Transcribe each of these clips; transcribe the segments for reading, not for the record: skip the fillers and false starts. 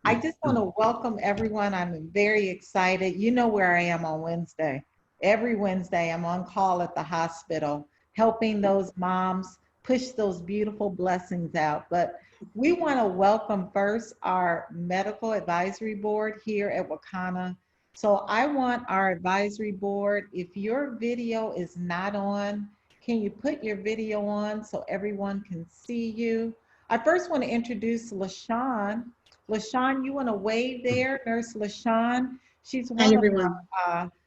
I just want to welcome everyone. I'm very excited. You know where I am on Wednesday. Every Wednesday, I'm on call at the hospital, helping those moms push those beautiful blessings out. But we want to welcome first our medical advisory board here at Wakana. So I want our advisory board, if your video is not on, can you put your video on so everyone can see you? I first want to introduce LaShawn. LaShawn, you want to wave there, Nurse LaShawn? She's Hi, one of everyone.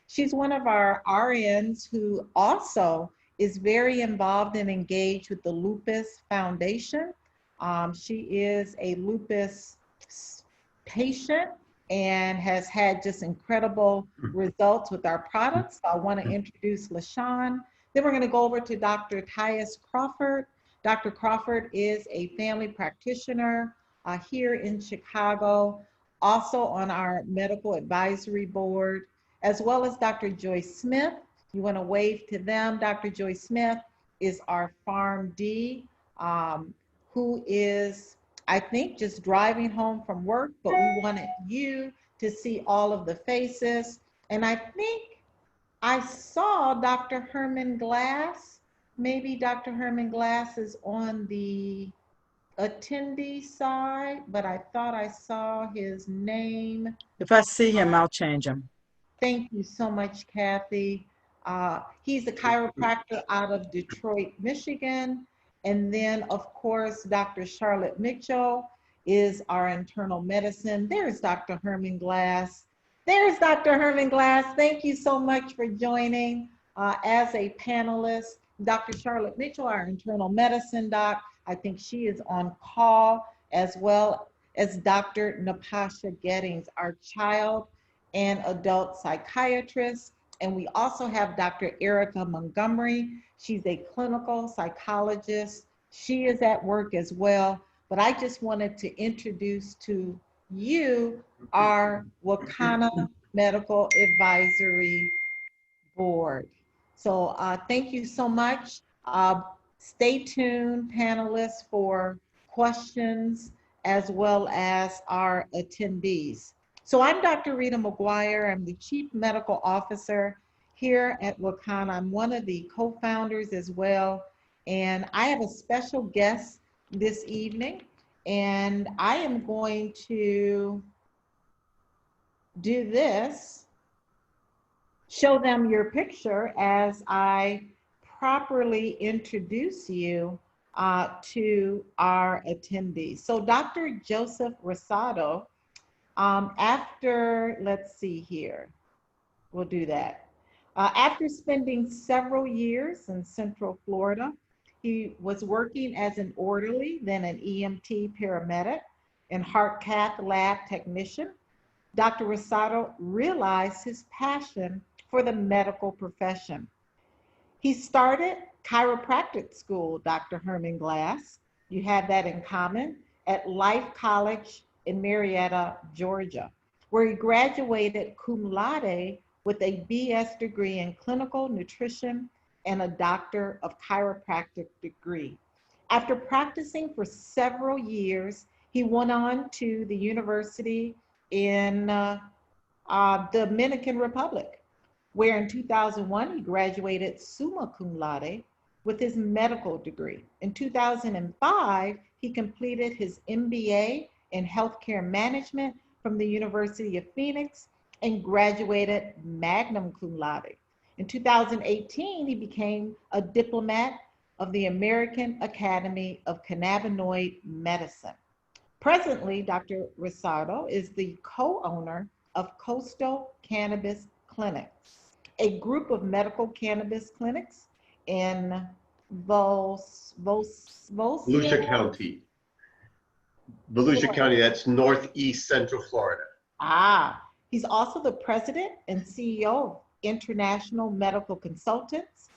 she's one of our RNs who also is very involved and engaged with the Lupus Foundation. She is a lupus patient and has had just incredible results with our products. So I want to introduce LaShawn. Then we're going to go over to Dr. Tyus Crawford. Dr. Crawford is a family practitioner here in Chicago, also on our medical advisory board, as well as Dr. Joyce Smith. You want to wave to them. Dr. Joyce Smith is our PharmD, who is, I think, just driving home from work, but we wanted you to see all of the faces. And I think I saw Dr. Herman Glass. Maybe Dr. Herman Glass is on the attendee side, but I thought I saw his name. If I see him, I'll change him. Thank you so much, Kathy. He's a chiropractor out of Detroit, Michigan. And then, of course, Dr. Charlotte Mitchell is our internal medicine. There's Dr. Herman Glass. There's Dr. Herman Glass. Thank you so much for joining as a panelist. Dr. Charlotte Mitchell, our internal medicine doc. I think she is on call, as well as Dr. Napasha Gettings, our child and adult psychiatrist. And we also have Dr. Erica Montgomery. She's a clinical psychologist. She is at work as well. But I just wanted to introduce to you our Wakana Medical Advisory Board. So thank you so much. Stay tuned, panelists, for questions as well as our attendees. So I'm Dr. Rita McGuire. I'm the Chief Medical Officer here at Wakana. I'm one of the co-founders as well. And I have a special guest this evening. And I am going to do this, show them your picture as I properly introduce you to our attendees. So Dr. Joseph Rosado, after, let's see here, we'll do that. After spending several years in Central Florida, he was working as an orderly, then an EMT paramedic and heart cath lab technician. Dr. Rosado realized his passion for the medical profession. He started chiropractic school, Dr. Herman Glass. You have that in common, at Life College in Marietta, Georgia, where he graduated cum laude with a BS degree in clinical nutrition and a Doctor of Chiropractic degree. After practicing for several years, he went on to the university in the Dominican Republic, where in 2001, he graduated summa cum laude with his medical degree. In 2005, he completed his MBA in healthcare management from the University of Phoenix and graduated magna cum laude. In 2018, he became a diplomat of the American Academy of Cannabinoid Medicine. Presently, Dr. Rosado is the co-owner of Coastal Cannabis Clinics, a group of medical cannabis clinics in Volusia County. Volusia County, that's northeast central Florida. He's also the president and CEO of International Medical Consultants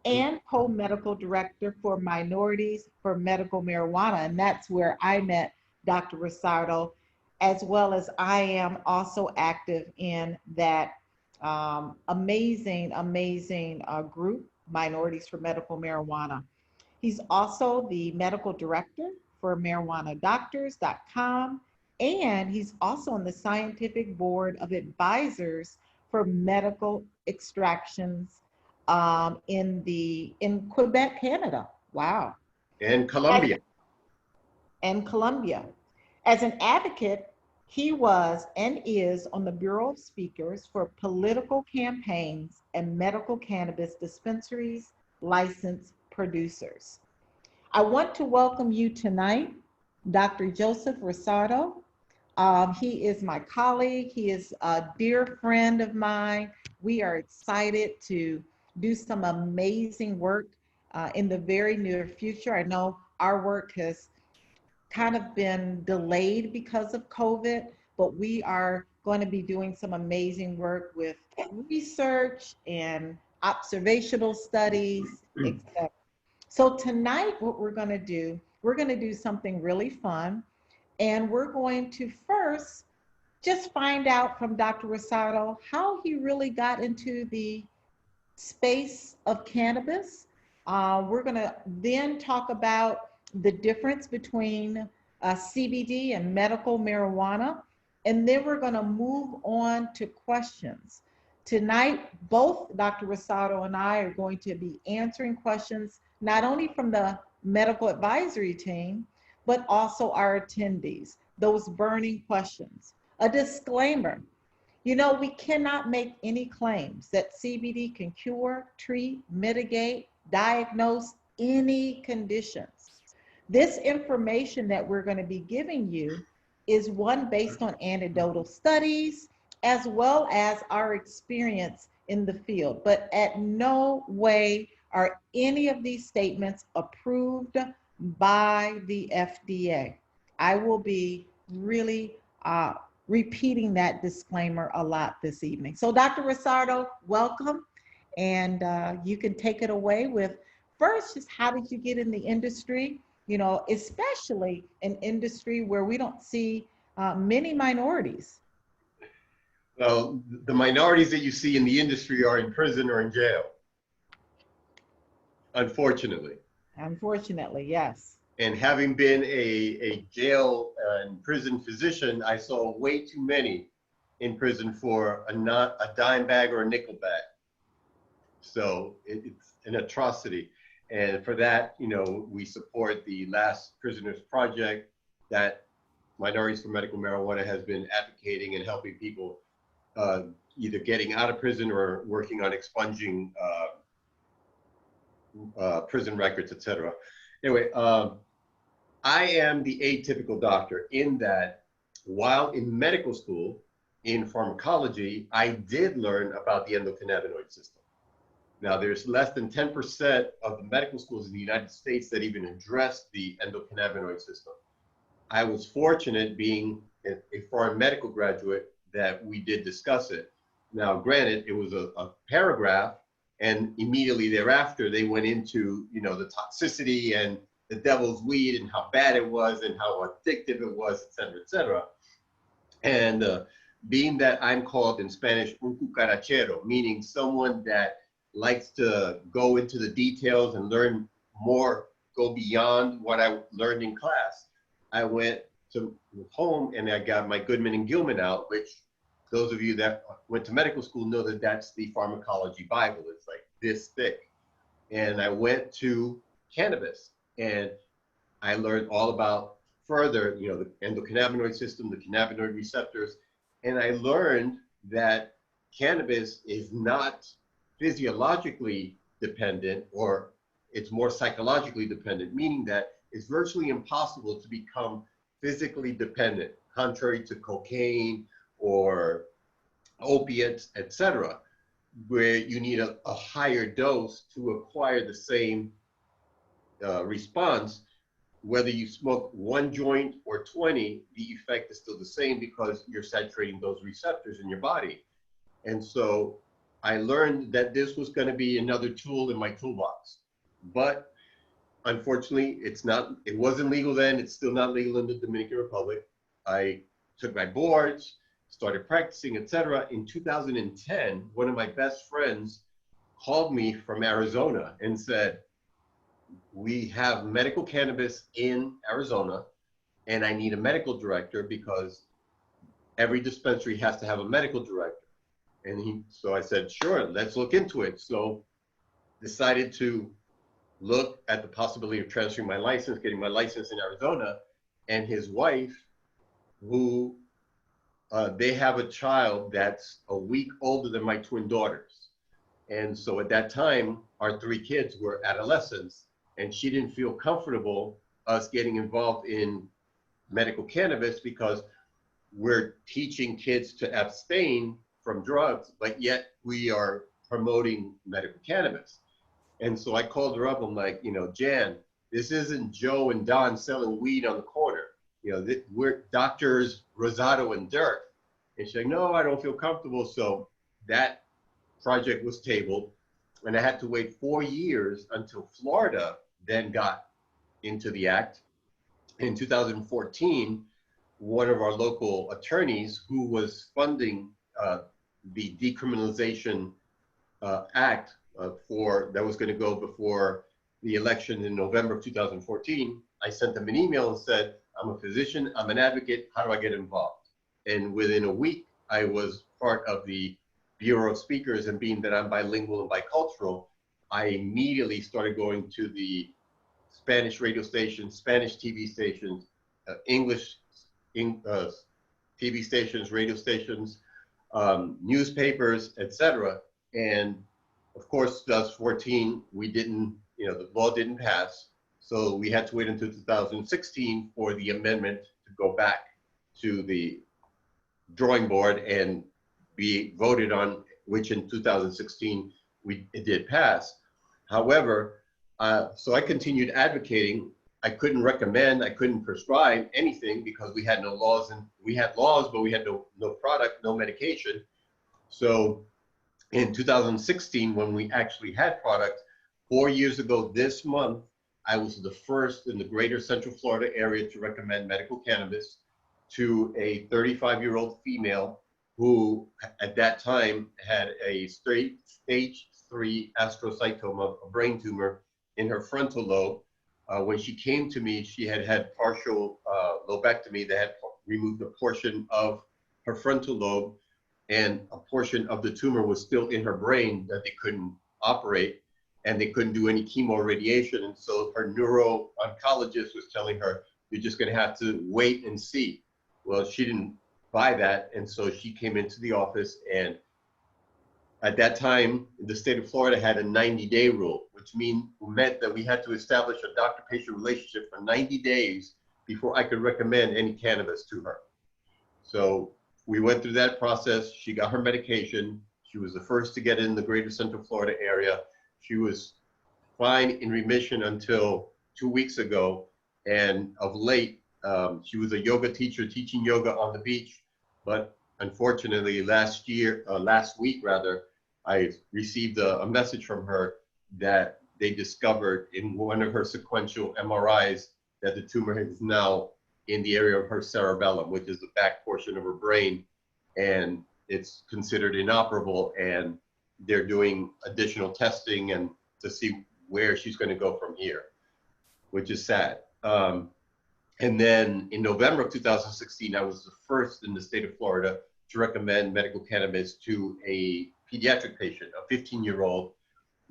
and co-medical director for Minorities for Medical Marijuana. And that's where I met Dr. Rosado, as well as I am also active in that amazing group, Minorities for Medical Marijuana. He's also the medical director for MarijuanaDoctors.com and he's also on the scientific board of advisors for medical extractions in Quebec, Canada. Wow. And Colombia. And Colombia. As an advocate, he was and is on the Bureau of Speakers for political campaigns and medical cannabis dispensaries, licensed producers. I want to welcome you tonight, Dr. Joseph Rosado. He is my colleague. He is a dear friend of mine. We are excited to do some amazing work in the very near future. I know our work has kind of been delayed because of COVID, but we are going to be doing some amazing work with research and observational studies, etc. So tonight, what we're going to do something really fun. And we're going to first just find out from Dr. Rosado how he really got into the space of cannabis. We're going to then talk about the difference between CBD and medical marijuana. And then we're going to move on to questions. Tonight, both Dr. Rosado and I are going to be answering questions, not only from the medical advisory team, but also our attendees, those burning questions. A disclaimer, you know, we cannot make any claims that CBD can cure, treat, mitigate, diagnose any conditions. This information that we're going to be giving you is one based on anecdotal studies, as well as our experience in the field, but at no way are any of these statements approved by the FDA. I will be really repeating that disclaimer a lot this evening. So Dr. Rosado, welcome. And you can take it away with first, just how did you get in the industry? You know, especially an industry where we don't see many minorities. Well, the minorities that you see in the industry are in prison or in jail, unfortunately. Unfortunately, yes. And having been a jail and prison physician, I saw way too many in prison for a dime bag or a nickel bag. So it's an atrocity. And for that, you know, we support the Last Prisoners Project that Minorities for Medical Marijuana has been advocating and helping people either getting out of prison or working on expunging prison records, etc. Anyway, I am the atypical doctor in that while in medical school, in pharmacology, I did learn about the endocannabinoid system. Now, there's less than 10% of the medical schools in the United States that even address the endocannabinoid system. I was fortunate being a foreign medical graduate that we did discuss it. Now, granted, it was a paragraph, and immediately thereafter, they went into, you know, the toxicity and the devil's weed and how bad it was and how addictive it was, et cetera, et cetera. And being that I'm called in Spanish un cucarachero, meaning someone that likes to go into the details and learn more, go beyond what I learned in class, I went to home and I got my Goodman and Gilman out, which those of you that went to medical school know that that's the pharmacology Bible. It's like this thick. And I went to cannabis and I learned all about further, you know, the endocannabinoid system, the cannabinoid receptors. And I learned that cannabis is not physiologically dependent, or it's more psychologically dependent, meaning that it's virtually impossible to become physically dependent, contrary to cocaine or opiates, etc., where you need a higher dose to acquire the same response. Whether you smoke one joint or 20, the effect is still the same because you're saturating those receptors in your body. And so I learned that this was going to be another tool in my toolbox. But unfortunately, it wasn't legal then. It's still not legal in the Dominican Republic. I took my boards, started practicing, etc. In 2010, one of my best friends called me from Arizona and said, we have medical cannabis in Arizona. and I need a medical director because every dispensary has to have a medical director. So I said, sure, let's look into it. So decided to look at the possibility of transferring my license, getting my license in Arizona, and his wife, who they have a child that's a week older than my twin daughters. And so at that time, our three kids were adolescents, and she didn't feel comfortable us getting involved in medical cannabis because we're teaching kids to abstain from drugs, but yet we are promoting medical cannabis. And so I called her up. I'm like, Jan, this isn't Joe and Don selling weed on the corner. We're doctors Rosado and Dirk. And she's like, no, I don't feel comfortable. So that project was tabled, and I had to wait 4 years until Florida then got into the act. In 2014, one of our local attorneys who was funding the decriminalization act that was going to go before the election in November of 2014, I sent them an email and said, I'm a physician, I'm an advocate, how do I get involved? And within a week, I was part of the Bureau of Speakers, and being that I'm bilingual and bicultural, I immediately started going to the Spanish radio stations, Spanish TV stations, English TV stations, radio stations, newspapers, etc. And of course, 2014, the law didn't pass. So we had to wait until 2016 for the amendment to go back to the drawing board and be voted on, which in 2016, it did pass. However, so I continued advocating. I couldn't recommend, I couldn't prescribe anything because we had no laws, and we had laws, but we had no product, no medication. So in 2016, when we actually had product, 4 years ago this month, I was the first in the greater Central Florida area to recommend medical cannabis to a 35-year-old female who at that time had a stage 3 astrocytoma, a brain tumor in her frontal lobe. When she came to me, she had partial lobectomy. They had removed a portion of her frontal lobe, and a portion of the tumor was still in her brain that they couldn't operate, and they couldn't do any chemo or radiation. And so her neuro-oncologist was telling her, you're just going to have to wait and see. Well, she didn't buy that, and so she came into the office, and at that time, the state of Florida had a 90-day rule, which meant that we had to establish a doctor-patient relationship for 90 days before I could recommend any cannabis to her. So we went through that process. She got her medication. She was the first to get in the greater Central Florida area. She was fine in remission until 2 weeks ago. And of late, she was a yoga teacher teaching yoga on the beach. But unfortunately, last week, I received a message from her that they discovered in one of her sequential MRIs that the tumor is now in the area of her cerebellum, which is the back portion of her brain, and it's considered inoperable, and they're doing additional testing and to see where she's going to go from here, which is sad. And then in November of 2016, I was the first in the state of Florida to recommend medical cannabis to a pediatric patient, a 15-year-old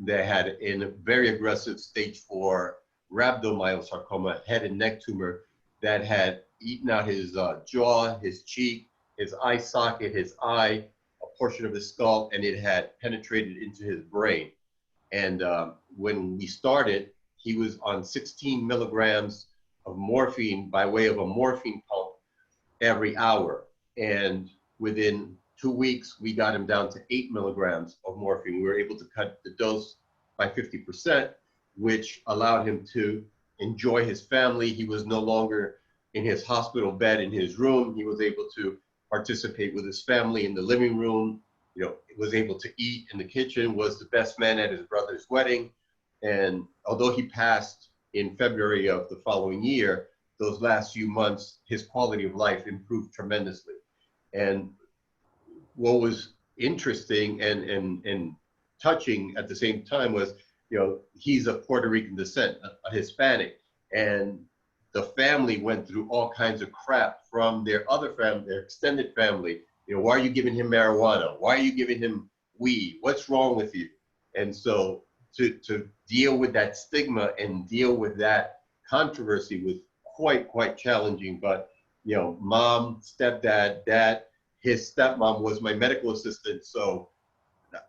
that had a very aggressive stage 4 rhabdomyosarcoma, head and neck tumor that had eaten out his jaw, his cheek, his eye socket, his eye, a portion of his skull, and it had penetrated into his brain. And when we started, he was on 16 milligrams of morphine by way of a morphine pump every hour. And within 2 weeks, we got him down to 8 milligrams of morphine. We were able to cut the dose by 50%, which allowed him to enjoy his family. He was no longer in his hospital bed in his room. He was able to participate with his family in the living room, was able to eat in the kitchen, was the best man at his brother's wedding. And although he passed in February of the following year, those last few months, his quality of life improved tremendously. And what was interesting and touching at the same time was, he's of Puerto Rican descent, a Hispanic. And the family went through all kinds of crap from their other family, their extended family. You know, why are you giving him marijuana? Why are you giving him weed? What's wrong with you? And so to deal with that stigma and deal with that controversy was quite challenging. But, you know, mom, stepdad, dad, his stepmom was my medical assistant. So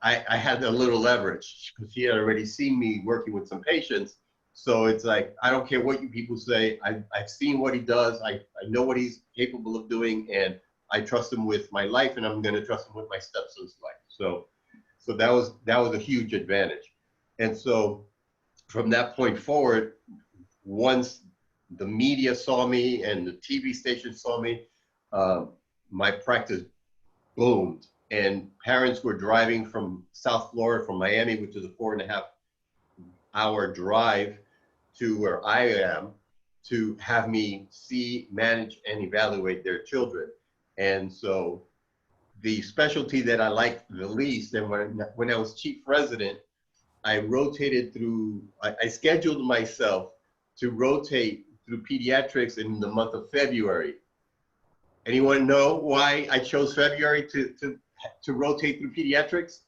I had a little leverage because she had already seen me working with some patients. So it's like, I don't care what you people say. I've seen what he does. I know what he's capable of doing, and I trust him with my life, and I'm going to trust him with my stepson's life. So that was a huge advantage. And so from that point forward, once the media saw me and the TV station saw me, my practice boomed. And parents were driving from South Florida, from Miami, which is a 4.5-hour drive to where I am, to have me see, manage, and evaluate their children. And so the specialty that I liked the least, and when I was chief resident, I rotated through, I scheduled myself to rotate through pediatrics in the month of February. Anyone know why I chose February to rotate through pediatrics?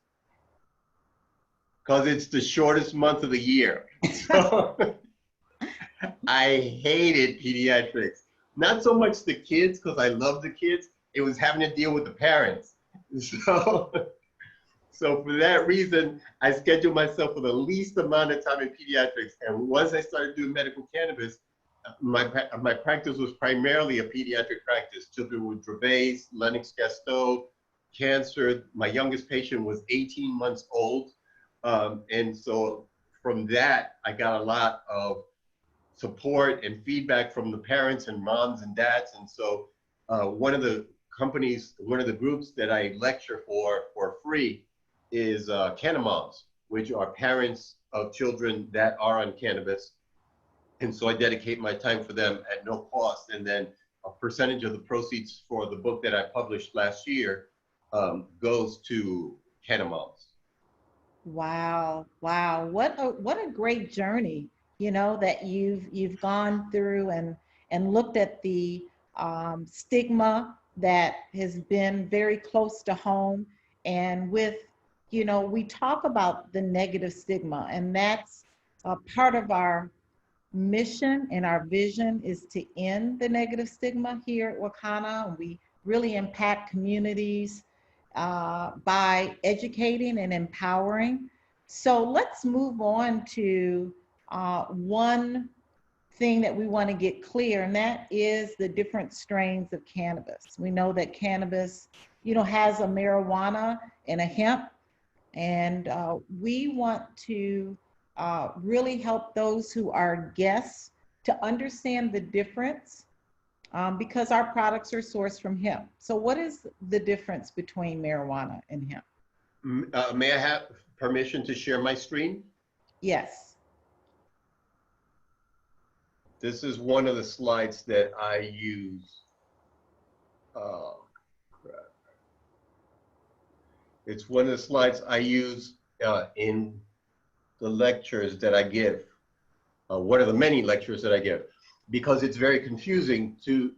Because it's the shortest month of the year. So I hated pediatrics. Not so much the kids, because I love the kids. It was having to deal with the parents. So for that reason, I scheduled myself for the least amount of time in pediatrics. And once I started doing medical cannabis, my practice was primarily a pediatric practice. Children with Dravet's, Lennox-Gastaut, cancer. My youngest patient was 18 months old. And so from that, I got a lot of support and feedback from the parents and moms and dads. And so one of the groups that I lecture for free is Cannamoms, which are parents of children that are on cannabis. And so I dedicate my time for them at no cost. And then a percentage of the proceeds for the book that I published last year goes to Cannamoms. Wow, wow. What a great journey, that you've gone through and looked at the stigma that has been very close to home. And we talk about the negative stigma, and that's a part of our mission and our vision is to end the negative stigma here at Wakana. We really impact communities by educating and empowering. So let's move on to one thing that we want to get clear, and that is the different strains of cannabis. We know that cannabis, has a marijuana and a hemp, and we want to really help those who are guests to understand the difference because our products are sourced from hemp. So what is the difference between marijuana and hemp? May I have permission to share my screen? Yes. This is one of the slides that I use. It's one of the slides I use in the lectures that I give. One of the many lectures that I give, because it's very confusing to,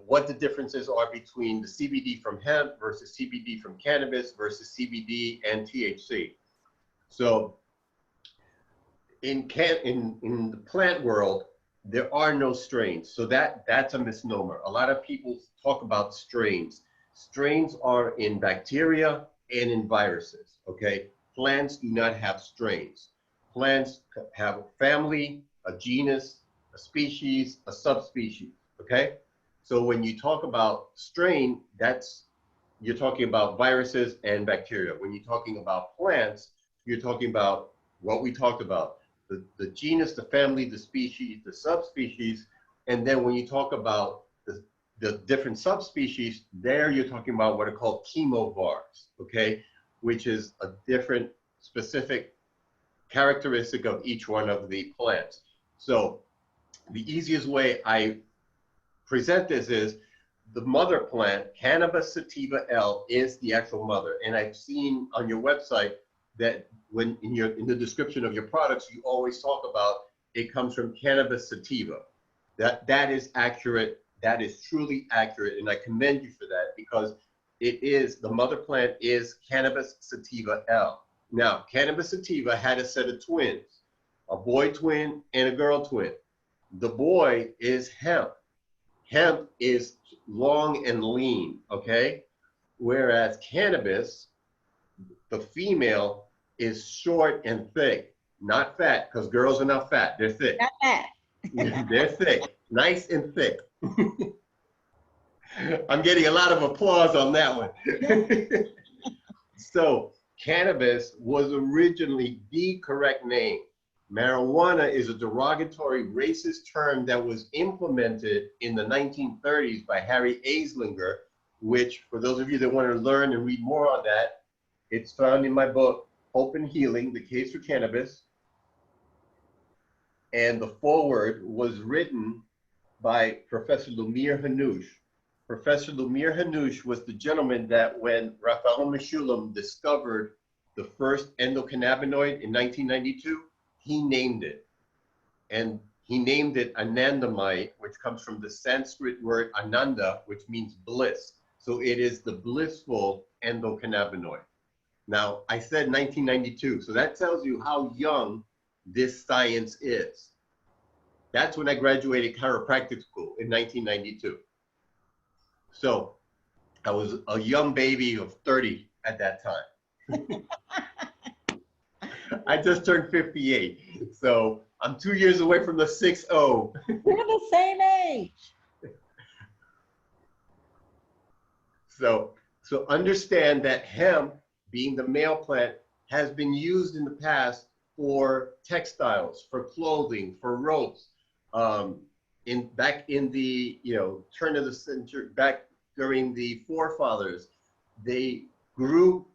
what the differences are between the CBD from hemp versus CBD from cannabis versus CBD and THC. So in the plant world, there are no strains. So that's a misnomer. A lot of people talk about strains. Strains are in bacteria and in viruses, okay? Plants do not have strains. Plants have a family, a genus, a species, a subspecies, okay? So when you talk about strain, you're talking about viruses and bacteria. When you're talking about plants, you're talking about what we talked about, the genus, the family, the species, the subspecies. And then when you talk about the different subspecies, there you're talking about what are called chemovars, okay? Which is a different specific characteristic of each one of the plants. So the easiest way I present this is the mother plant, Cannabis sativa L, is the actual mother. And I've seen on your website that when in the description of your products, you always talk about it comes from Cannabis sativa. That is accurate. That is truly accurate, and I commend you for that because it is the mother plant is Cannabis sativa L. Now, Cannabis sativa had a set of twins, a boy twin and a girl twin. The boy is hemp. Hemp is long and lean, okay? Whereas cannabis, the female, is short and thick, not fat, because girls are not fat, they're thick. Got that. They're thick, nice and thick. I'm getting a lot of applause on that one. So cannabis was originally the correct name. Marijuana is a derogatory racist term that was implemented in the 1930s by Harry Anslinger, which for those of you that want to learn and read more on that, it's found in my book, Hope and Healing, The Case for Cannabis. And the foreword was written by Professor Lumir Hanoush. Professor Lumir Hanoush was the gentleman that when Raphael Mechoulam discovered the first endocannabinoid in 1992, he named it. And he named it anandamide, which comes from the Sanskrit word ananda, which means bliss. So it is the blissful endocannabinoid. Now, I said 1992, so that tells you how young this science is. That's when I graduated chiropractic school in 1992. So I was a young baby of 30 at that time. I just turned 58. So I'm 2 years away from the 6-0. We're the same age. So understand that hemp, being the male plant, has been used in the past for textiles, for clothing, for ropes. Back in the turn of the century, back during the forefathers, they grew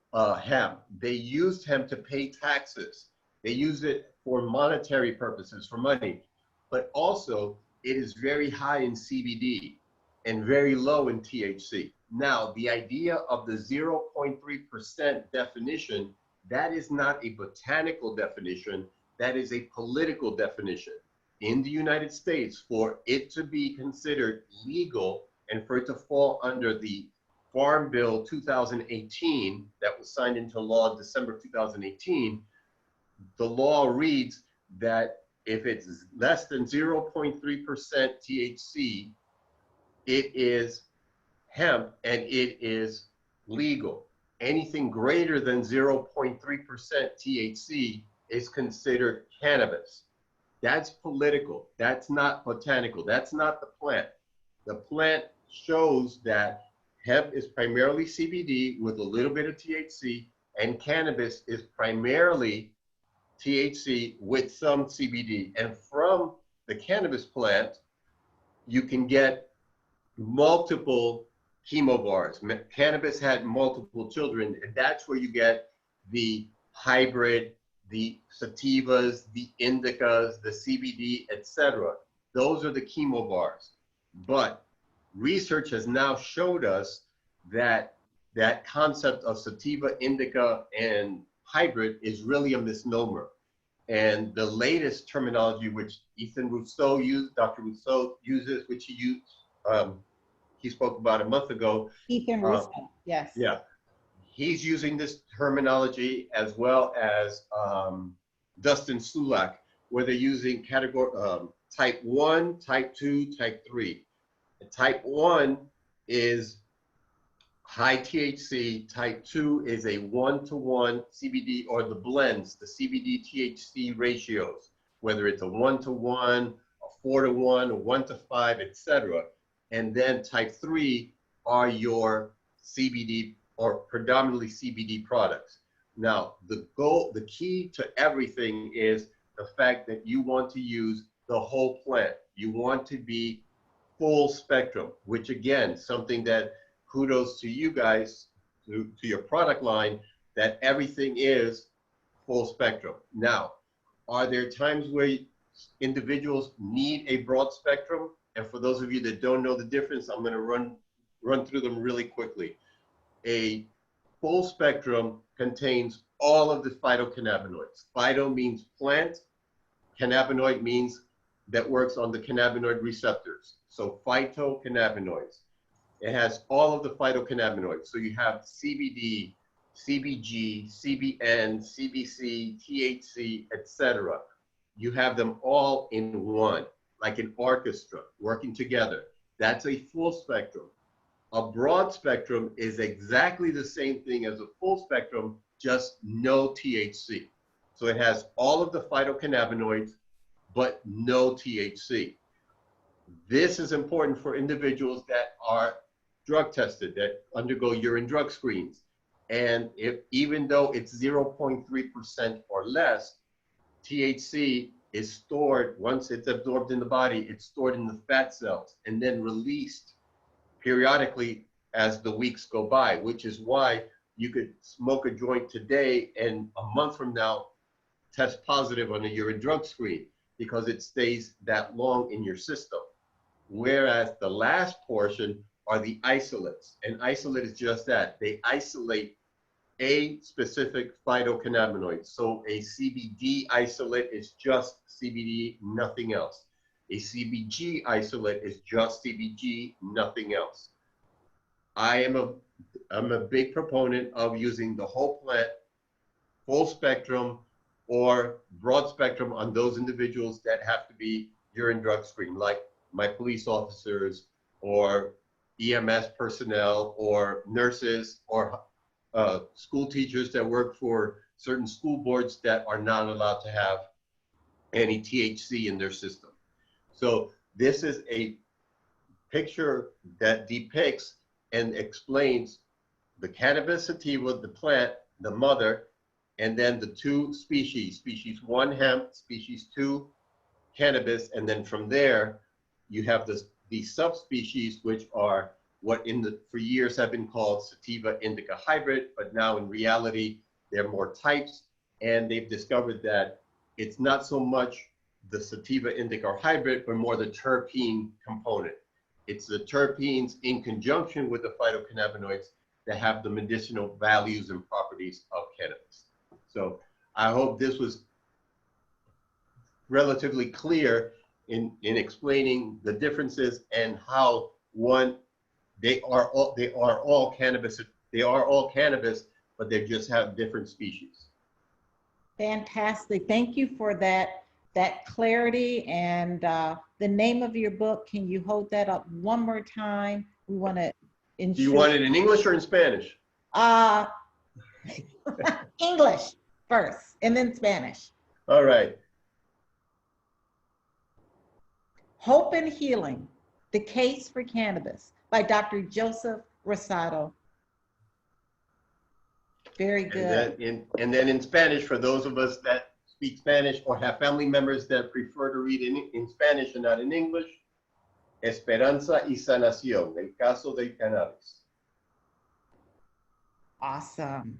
hemp. They used hemp to pay taxes. They used it for monetary purposes, for money. But also, it is very high in CBD and very low in THC. Now, the idea of the 0.3% definition, that is not a botanical definition, that is a political definition. In the United States, for it to be considered legal and for it to fall under the Farm Bill 2018 that was signed into law in December 2018, the law reads that if it's less than 0.3% THC, it is hemp and it is legal. Anything greater than 0.3% THC is considered cannabis. That's political. That's not botanical. That's not the plant. The plant shows that hemp is primarily CBD with a little bit of THC, and cannabis is primarily THC with some CBD. And from the cannabis plant, you can get multiple chemobars. Cannabis had multiple children, and that's where you get the hybrid, the sativas, the indicas, the CBD, etc. Those are the chemobars. But research has now showed us that that concept of sativa, indica, and hybrid is really a misnomer. And the latest terminology, which Ethan Rousseau used, Dr. Rousseau uses, which he spoke about a month ago. Ethan Rousseau, yes. Yeah, he's using this terminology as well as Dustin Sulak, where they're using category type 1, type 2, type 3. And type 1 is high THC, type 2 is a 1-to-1 CBD or the blends, the CBD THC ratios, whether it's a 1-to-1, a 4-to-1, a 1-to-5, etc. And then type 3 are your CBD or predominantly CBD products. Now, the key to everything is the fact that you want to use the whole plant. You want to be full spectrum, which again, something that kudos to you guys, to your product line, that everything is full spectrum. Now, are there times where individuals need a broad spectrum? And for those of you that don't know the difference, I'm going to run through them really quickly. A full spectrum contains all of the phytocannabinoids. Phyto means plant, cannabinoid means that works on the cannabinoid receptors. So phytocannabinoids. It has all of the phytocannabinoids. So you have CBD, CBG, CBN, CBC, THC, etc. You have them all in one, like an orchestra working together. That's a full spectrum. A broad spectrum is exactly the same thing as a full spectrum, just no THC. So it has all of the phytocannabinoids, but no THC. This is important for individuals that are drug tested, that undergo urine drug screens. And even though it's 0.3% or less, THC is stored, once it's absorbed in the body, it's stored in the fat cells and then released periodically as the weeks go by, which is why you could smoke a joint today and a month from now test positive on a urine drug screen because it stays that long in your system. Whereas the last portion are the isolates, and isolate is just that. They isolate a specific phytocannabinoid. So a CBD isolate is just CBD, nothing else. A CBG isolate is just CBG, nothing else. I'm a big proponent of using the whole plant, full spectrum, or broad spectrum on those individuals that have to be urine drug screen, like my police officers or EMS personnel or nurses or school teachers that work for certain school boards that are not allowed to have any THC in their system. So this is a picture that depicts and explains the cannabis sativa, the plant, the mother, and then the two species, species 1 hemp, species 2 cannabis, and then from there you have the subspecies, which are what for years have been called sativa indica hybrid, but now in reality there are more types, and they've discovered that it's not so much the sativa indica hybrid, but more the terpene component. It's the terpenes in conjunction with the phytocannabinoids that have the medicinal values and properties of cannabis. So I hope this was relatively clear in explaining the differences and how they are all cannabis, but they just have different species. Fantastic. Thank you for that clarity. And the name of your book, can you hold that up one more time? We want to ensure. Do you want it in English or in Spanish? English first and then Spanish. All right. Hope and Healing, The Case for Cannabis by Dr. Joseph Rosado. Very good. And then in Spanish, for those of us that speak Spanish or have family members that prefer to read in Spanish and not in English, Esperanza y Sanación, el caso del cannabis. Awesome.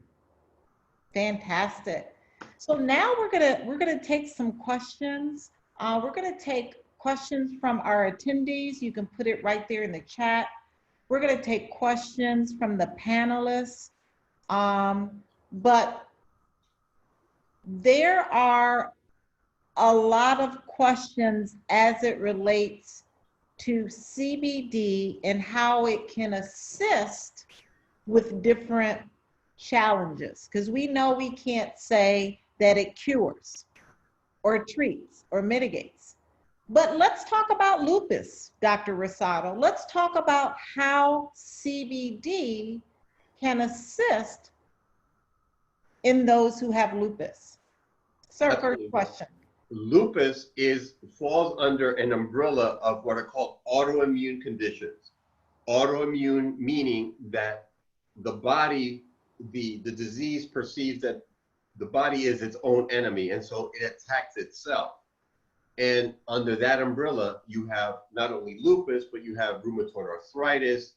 Fantastic. So now we're gonna take some questions. We're gonna take questions from our attendees. You can put it right there in the chat. We're gonna take questions from the panelists. But there are a lot of questions as it relates to CBD and how it can assist with different challenges, because we know we can't say that it cures or treats or mitigates. But let's talk about lupus, Dr. Rosado. Let's talk about how CBD can assist in those who have lupus. Sir, first question. Lupus falls under an umbrella of what are called autoimmune conditions. Autoimmune meaning that the body, the disease perceives that the body is its own enemy, and so it attacks itself. And under that umbrella, you have not only lupus, but you have rheumatoid arthritis,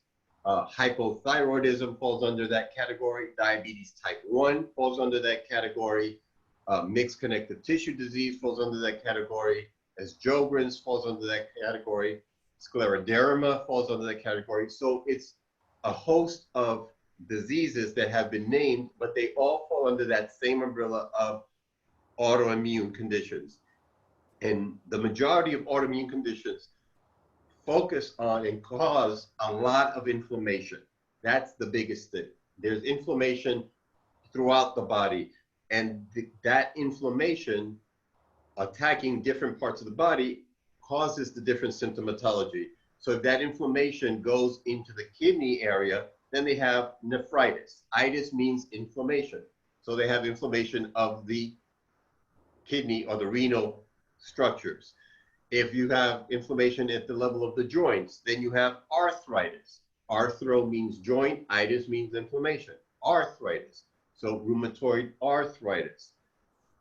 hypothyroidism falls under that category, diabetes type 1 falls under that category, mixed connective tissue disease falls under that category, Sjogren's falls under that category, scleroderma falls under that category. So it's a host of diseases that have been named, but they all fall under that same umbrella of autoimmune conditions. And the majority of autoimmune conditions focus on and cause a lot of inflammation. That's the biggest thing. There's inflammation throughout the body, and that inflammation attacking different parts of the body causes the different symptomatology. So if that inflammation goes into the kidney area, then they have nephritis. Itis means inflammation. So they have inflammation of the kidney or the renal structures. If you have inflammation at the level of the joints, then you have arthritis. Arthro means joint, itis means inflammation. Arthritis. So rheumatoid arthritis.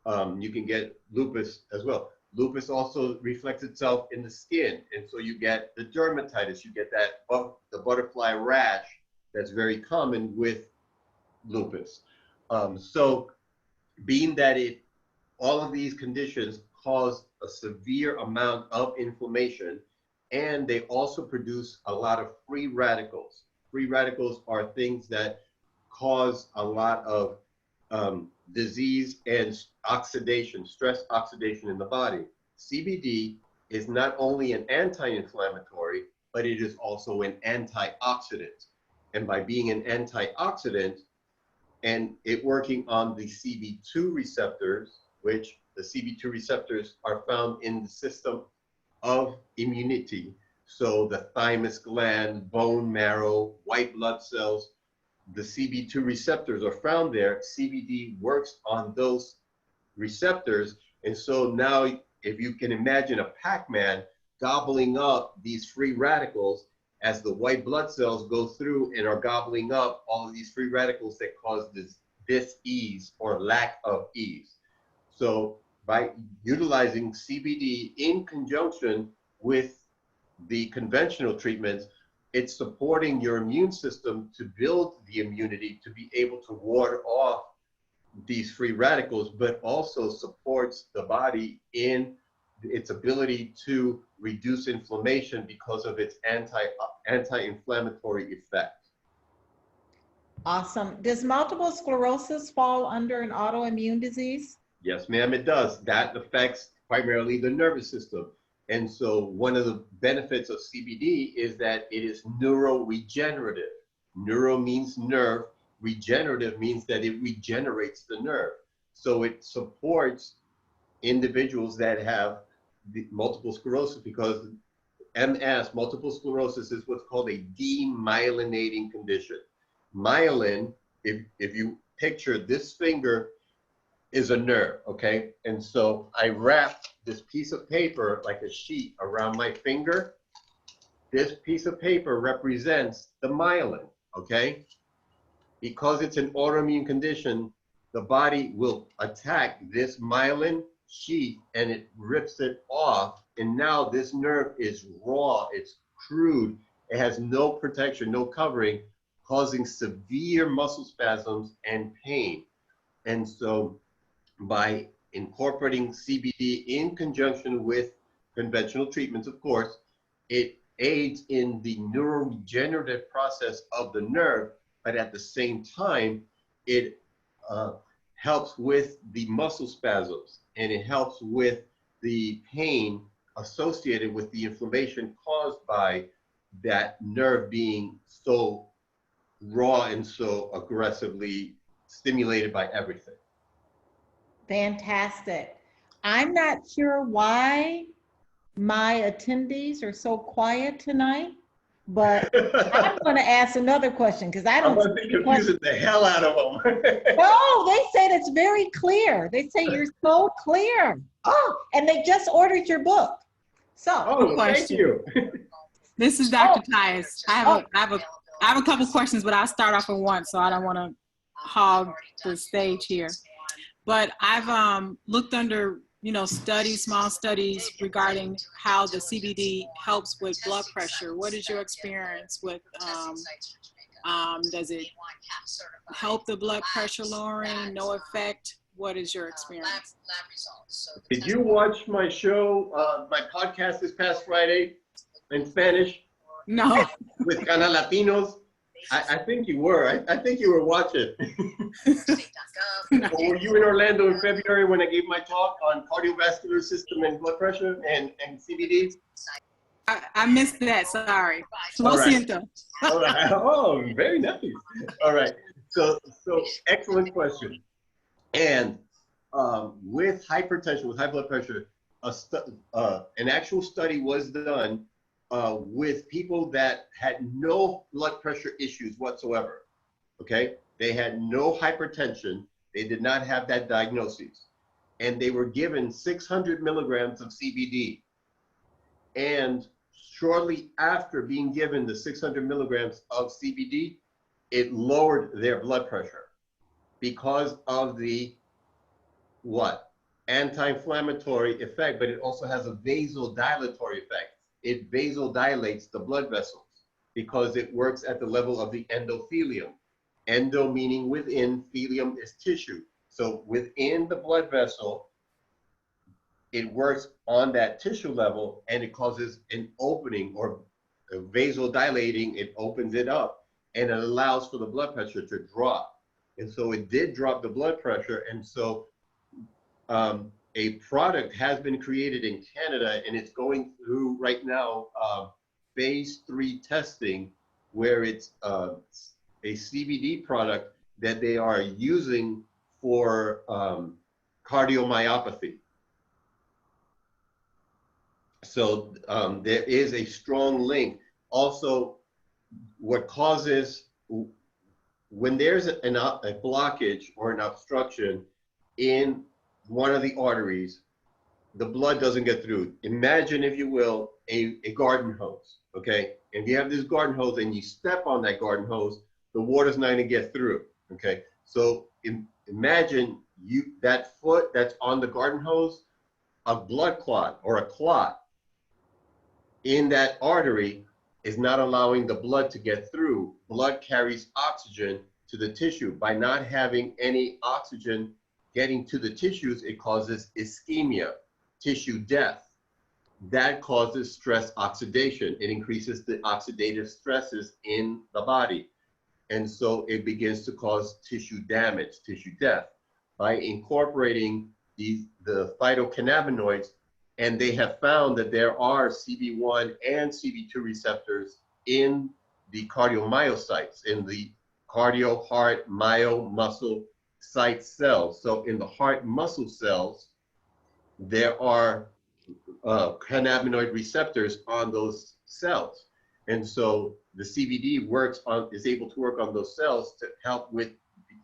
You can get lupus as well. Lupus also reflects itself in the skin, and so you get the dermatitis. You get that the butterfly rash that's very common with lupus. So being that all of these conditions cause a severe amount of inflammation, and they also produce a lot of free radicals. Free radicals are things that cause a lot of disease and oxidation, stress oxidation in the body. CBD is not only an anti-inflammatory, but it is also an antioxidant. And by being an antioxidant and it working on the CB2 receptors, which the CB2 receptors are found in the system of immunity. So the thymus gland, bone marrow, white blood cells, the CB2 receptors are found there. CBD works on those receptors. And so now if you can imagine a Pac-Man gobbling up these free radicals as the white blood cells go through and are gobbling up all of these free radicals that cause this dis-ease or lack of ease. So by utilizing CBD in conjunction with the conventional treatments, it's supporting your immune system to build the immunity to be able to ward off these free radicals, but also supports the body in its ability to reduce inflammation because of its anti-inflammatory effect. Awesome. Does multiple sclerosis fall under an autoimmune disease? Yes, ma'am, it does. That affects primarily the nervous system. And so one of the benefits of CBD is that it is neuroregenerative. Neuro means nerve. Regenerative means that it regenerates the nerve. So it supports individuals that have the multiple sclerosis, because MS, multiple sclerosis, is what's called a demyelinating condition. Myelin, if you picture this finger is a nerve, okay? And so I wrap this piece of paper like a sheet around my finger. This piece of paper represents the myelin, okay? Because it's an autoimmune condition, the body will attack this myelin sheath and it rips it off. And now this nerve is raw, it's crude, it has no protection, no covering, causing severe muscle spasms and pain. And so by incorporating CBD in conjunction with conventional treatments, of course, it aids in the neuroregenerative process of the nerve, but at the same time, it helps with the muscle spasms, and it helps with the pain associated with the inflammation caused by that nerve being so raw and so aggressively stimulated by everything. Fantastic. I'm not sure why my attendees are so quiet tonight, but I'm going to ask another question because I don't. I'm going to be confusing the hell out of them. No, they said it's very clear. They say you're so clear. Oh, and they just ordered your book. So, oh, thank you. This is Dr. Tyus. I have a couple questions, but I'll start off with one, so I don't want to hog the stage here. But I've looked under, studies, small studies regarding how the CBD helps with blood pressure. What is your experience with, does it help the blood pressure lowering, no effect? What is your experience? Did you watch my show, my podcast this past Friday in Spanish? No. With Canal Latinos? I think you were. I think you were watching. Or were you in Orlando in February when I gave my talk on cardiovascular system and blood pressure and CBD? I missed that. Sorry. Lo All right. siento. All right. Oh, very nice. All right. So excellent question. And with hypertension, with high blood pressure, an actual study was done with people that had no blood pressure issues whatsoever. Okay, they had no hypertension. They did not have that diagnosis, and they were given 600 milligrams of CBD. And shortly after being given the 600 milligrams of CBD, it lowered their blood pressure because of the what? Anti-inflammatory effect, but it also has a vasodilatory effect. It vasodilates the blood vessels because it works at the level of the endothelium. Endo meaning within, thelium is tissue. So within the blood vessel, it works on that tissue level and it causes an opening or vasodilating, it opens it up and it allows for the blood pressure to drop. And so it did drop the blood pressure. And so a product has been created in Canada and it's going through right now phase 3 testing where it's a CBD product that they are using for cardiomyopathy. So there is a strong link. Also, what causes, when there's a blockage or an obstruction in one of the arteries, the blood doesn't get through. Imagine, if you will, a garden hose, okay? If you have this garden hose and you step on that garden hose, the water's not gonna get through, okay? So imagine that foot that's on the garden hose, a blood clot or a clot in that artery is not allowing the blood to get through. Blood carries oxygen to the tissue. By not having any oxygen getting to the tissues, it causes ischemia, tissue death. That causes stress oxidation. It increases the oxidative stresses in the body. And so it begins to cause tissue damage, tissue death. By incorporating the phytocannabinoids, and they have found that there are CB1 and CB2 receptors in the cardiomyocytes, in the cardio, heart, myo, muscle site cells. So in the heart muscle cells, there are cannabinoid receptors on those cells. And so the CBD is able to work on those cells to help with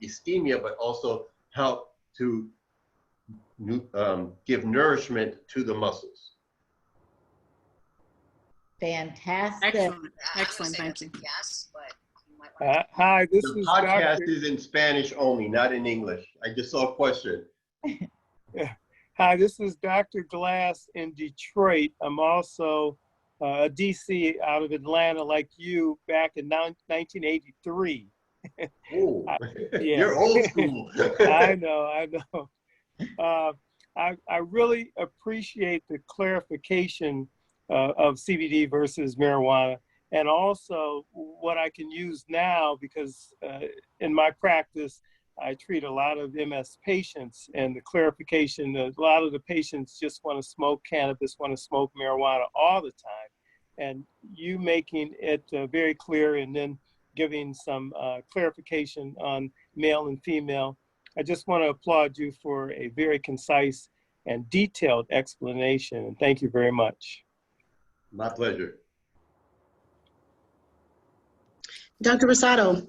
ischemia, but also help to give nourishment to the muscles. Fantastic. Excellent. Thank you. Yes, but hi, this The is podcast Dr. is in Spanish only, not in English. I just saw a question. Hi, this is Dr. Glass in Detroit. I'm also a DC out of Atlanta, like you, back in 1983. Oh, Yeah. you're old school. I know. I really appreciate the clarification of CBD versus marijuana, and also what I can use now, because in my practice, I treat a lot of MS patients, and the clarification that a lot of the patients just want to smoke cannabis, want to smoke marijuana all the time. And you making it very clear and then giving some clarification on male and female. I just want to applaud you for a very concise and detailed explanation, and thank you very much. My pleasure. Dr. Rosado.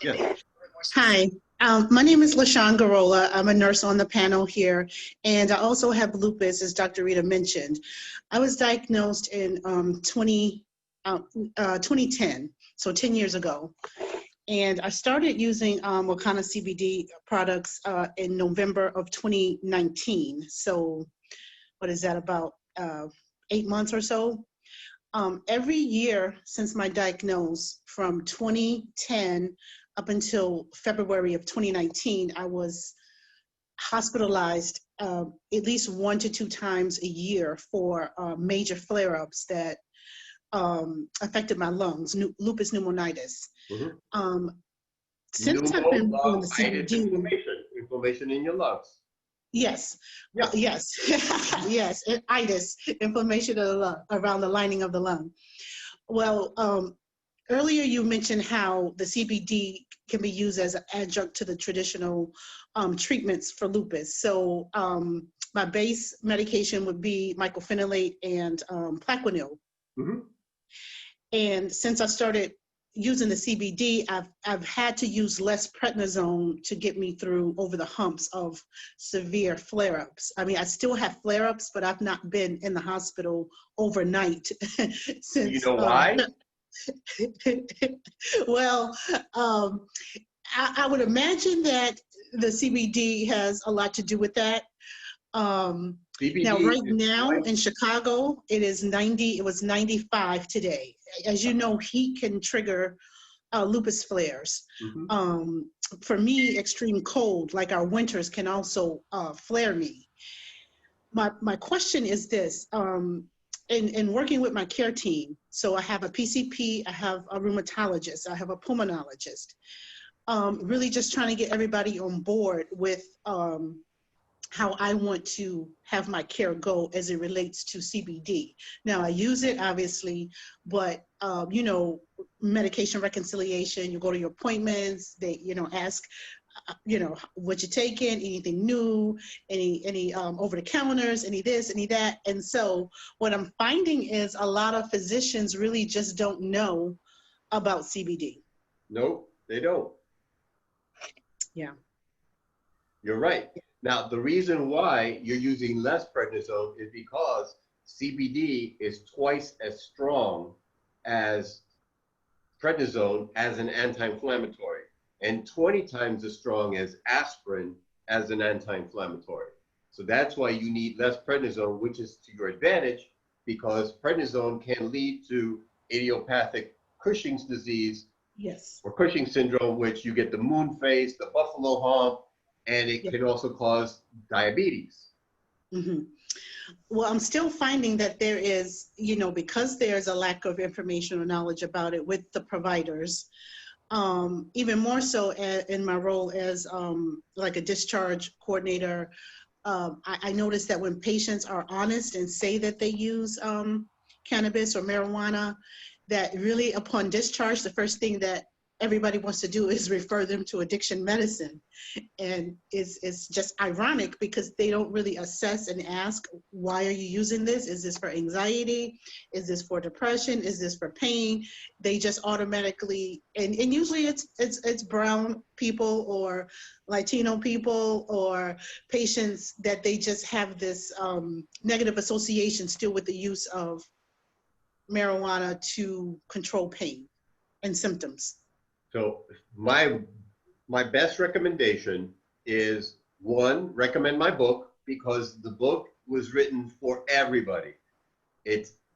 Yes. Hi, my name is LaShawn Garola. I'm a nurse on the panel here, and I also have lupus, as Dr. Rita mentioned. I was diagnosed in 2010, so 10 years ago. And I started using Wakana CBD products in November of 2019. So what is that, about 8 months or so? Every year since my diagnosis, from 2010 up until February of 2019, I was hospitalized at least 1 to 2 times a year for major flare-ups that affected my lungs, lupus pneumonitis. Mm-hmm. Since I've been doing the Pneumonitis, CBD, inflammation in your lungs. yes, Yeah. yes, yes, and itis, inflammation of the lung, around the lining of the lung. Well, earlier you mentioned how the CBD can be used as an adjunct to the traditional treatments for lupus. So my base medication would be mycophenolate and Plaquenil. Mm-hmm. And since I started using the CBD, I've had to use less prednisone to get me through over the humps of severe flare-ups. I mean, I still have flare-ups, but I've not been in the hospital overnight since. You know why? Well, I would imagine that the CBD has a lot to do with that. CBD Now, right is now twice- in Chicago, it is 90, it was 95 today. As you know, heat can trigger lupus flares. Mhm. For me, extreme cold, like our winters, can also flare me. My question is this, in working with my care team, so I have a PCP, I have a rheumatologist, I have a pulmonologist, really just trying to get everybody on board with how I want to have my care go as it relates to CBD. Now, I use it, obviously, but, you know, medication reconciliation, you go to your appointments, they, you know, ask, you know, what you're taking, anything new, any over-the-counters, any this, any that. And so what I'm finding is a lot of physicians really just don't know about CBD. Nope, they don't. Yeah. You're right. Now, the reason why you're using less prednisone is because CBD is twice as strong as prednisone as an anti-inflammatory and 20 times as strong as aspirin as an anti-inflammatory. So that's why you need less prednisone, which is to your advantage because prednisone can lead to idiopathic Cushing's disease. Yes. Or Cushing syndrome, which you get the moon face, the buffalo hump, and it can also cause diabetes. Mm-hmm. Well, I'm still finding that there is, you know, because there's a lack of information or knowledge about it with the providers, even more so in my role as like a discharge coordinator, I noticed that when patients are honest and say that they use cannabis or marijuana, that really upon discharge, the first thing that everybody wants to do is refer them to addiction medicine. And it's just ironic because they don't really assess and ask, why are you using this? Is this for anxiety? Is this for depression? Is this for pain? They just automatically, and usually it's brown people or Latino people or patients that they just have this negative association still with the use of marijuana to control pain and symptoms. So my best recommendation is one, recommend my book because the book was written for everybody.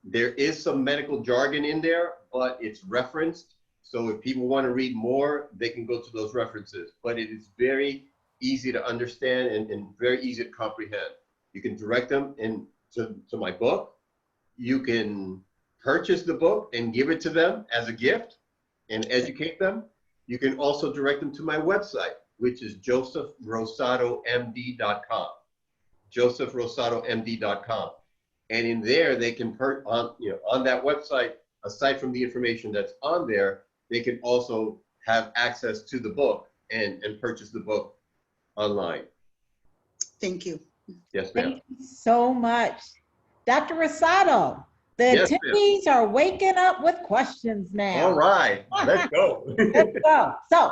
There is some medical jargon in there, but it's referenced. So if people want to read more, they can go to those references. But it is very easy to understand and very easy to comprehend. You can direct them to my book. You can purchase the book and give it to them as a gift and educate them. You can also direct them to my website, which is josephrosadomd.com. josephrosadomd.com. And in there, they can on that website, aside from the information that's on there, they can also have access to the book and purchase the book online. Thank you. Yes, ma'am. Thank you so much. Dr. Rosado, the Yes, ma'am. attendees are waking up with questions now. All right, let's go. Let's go. So,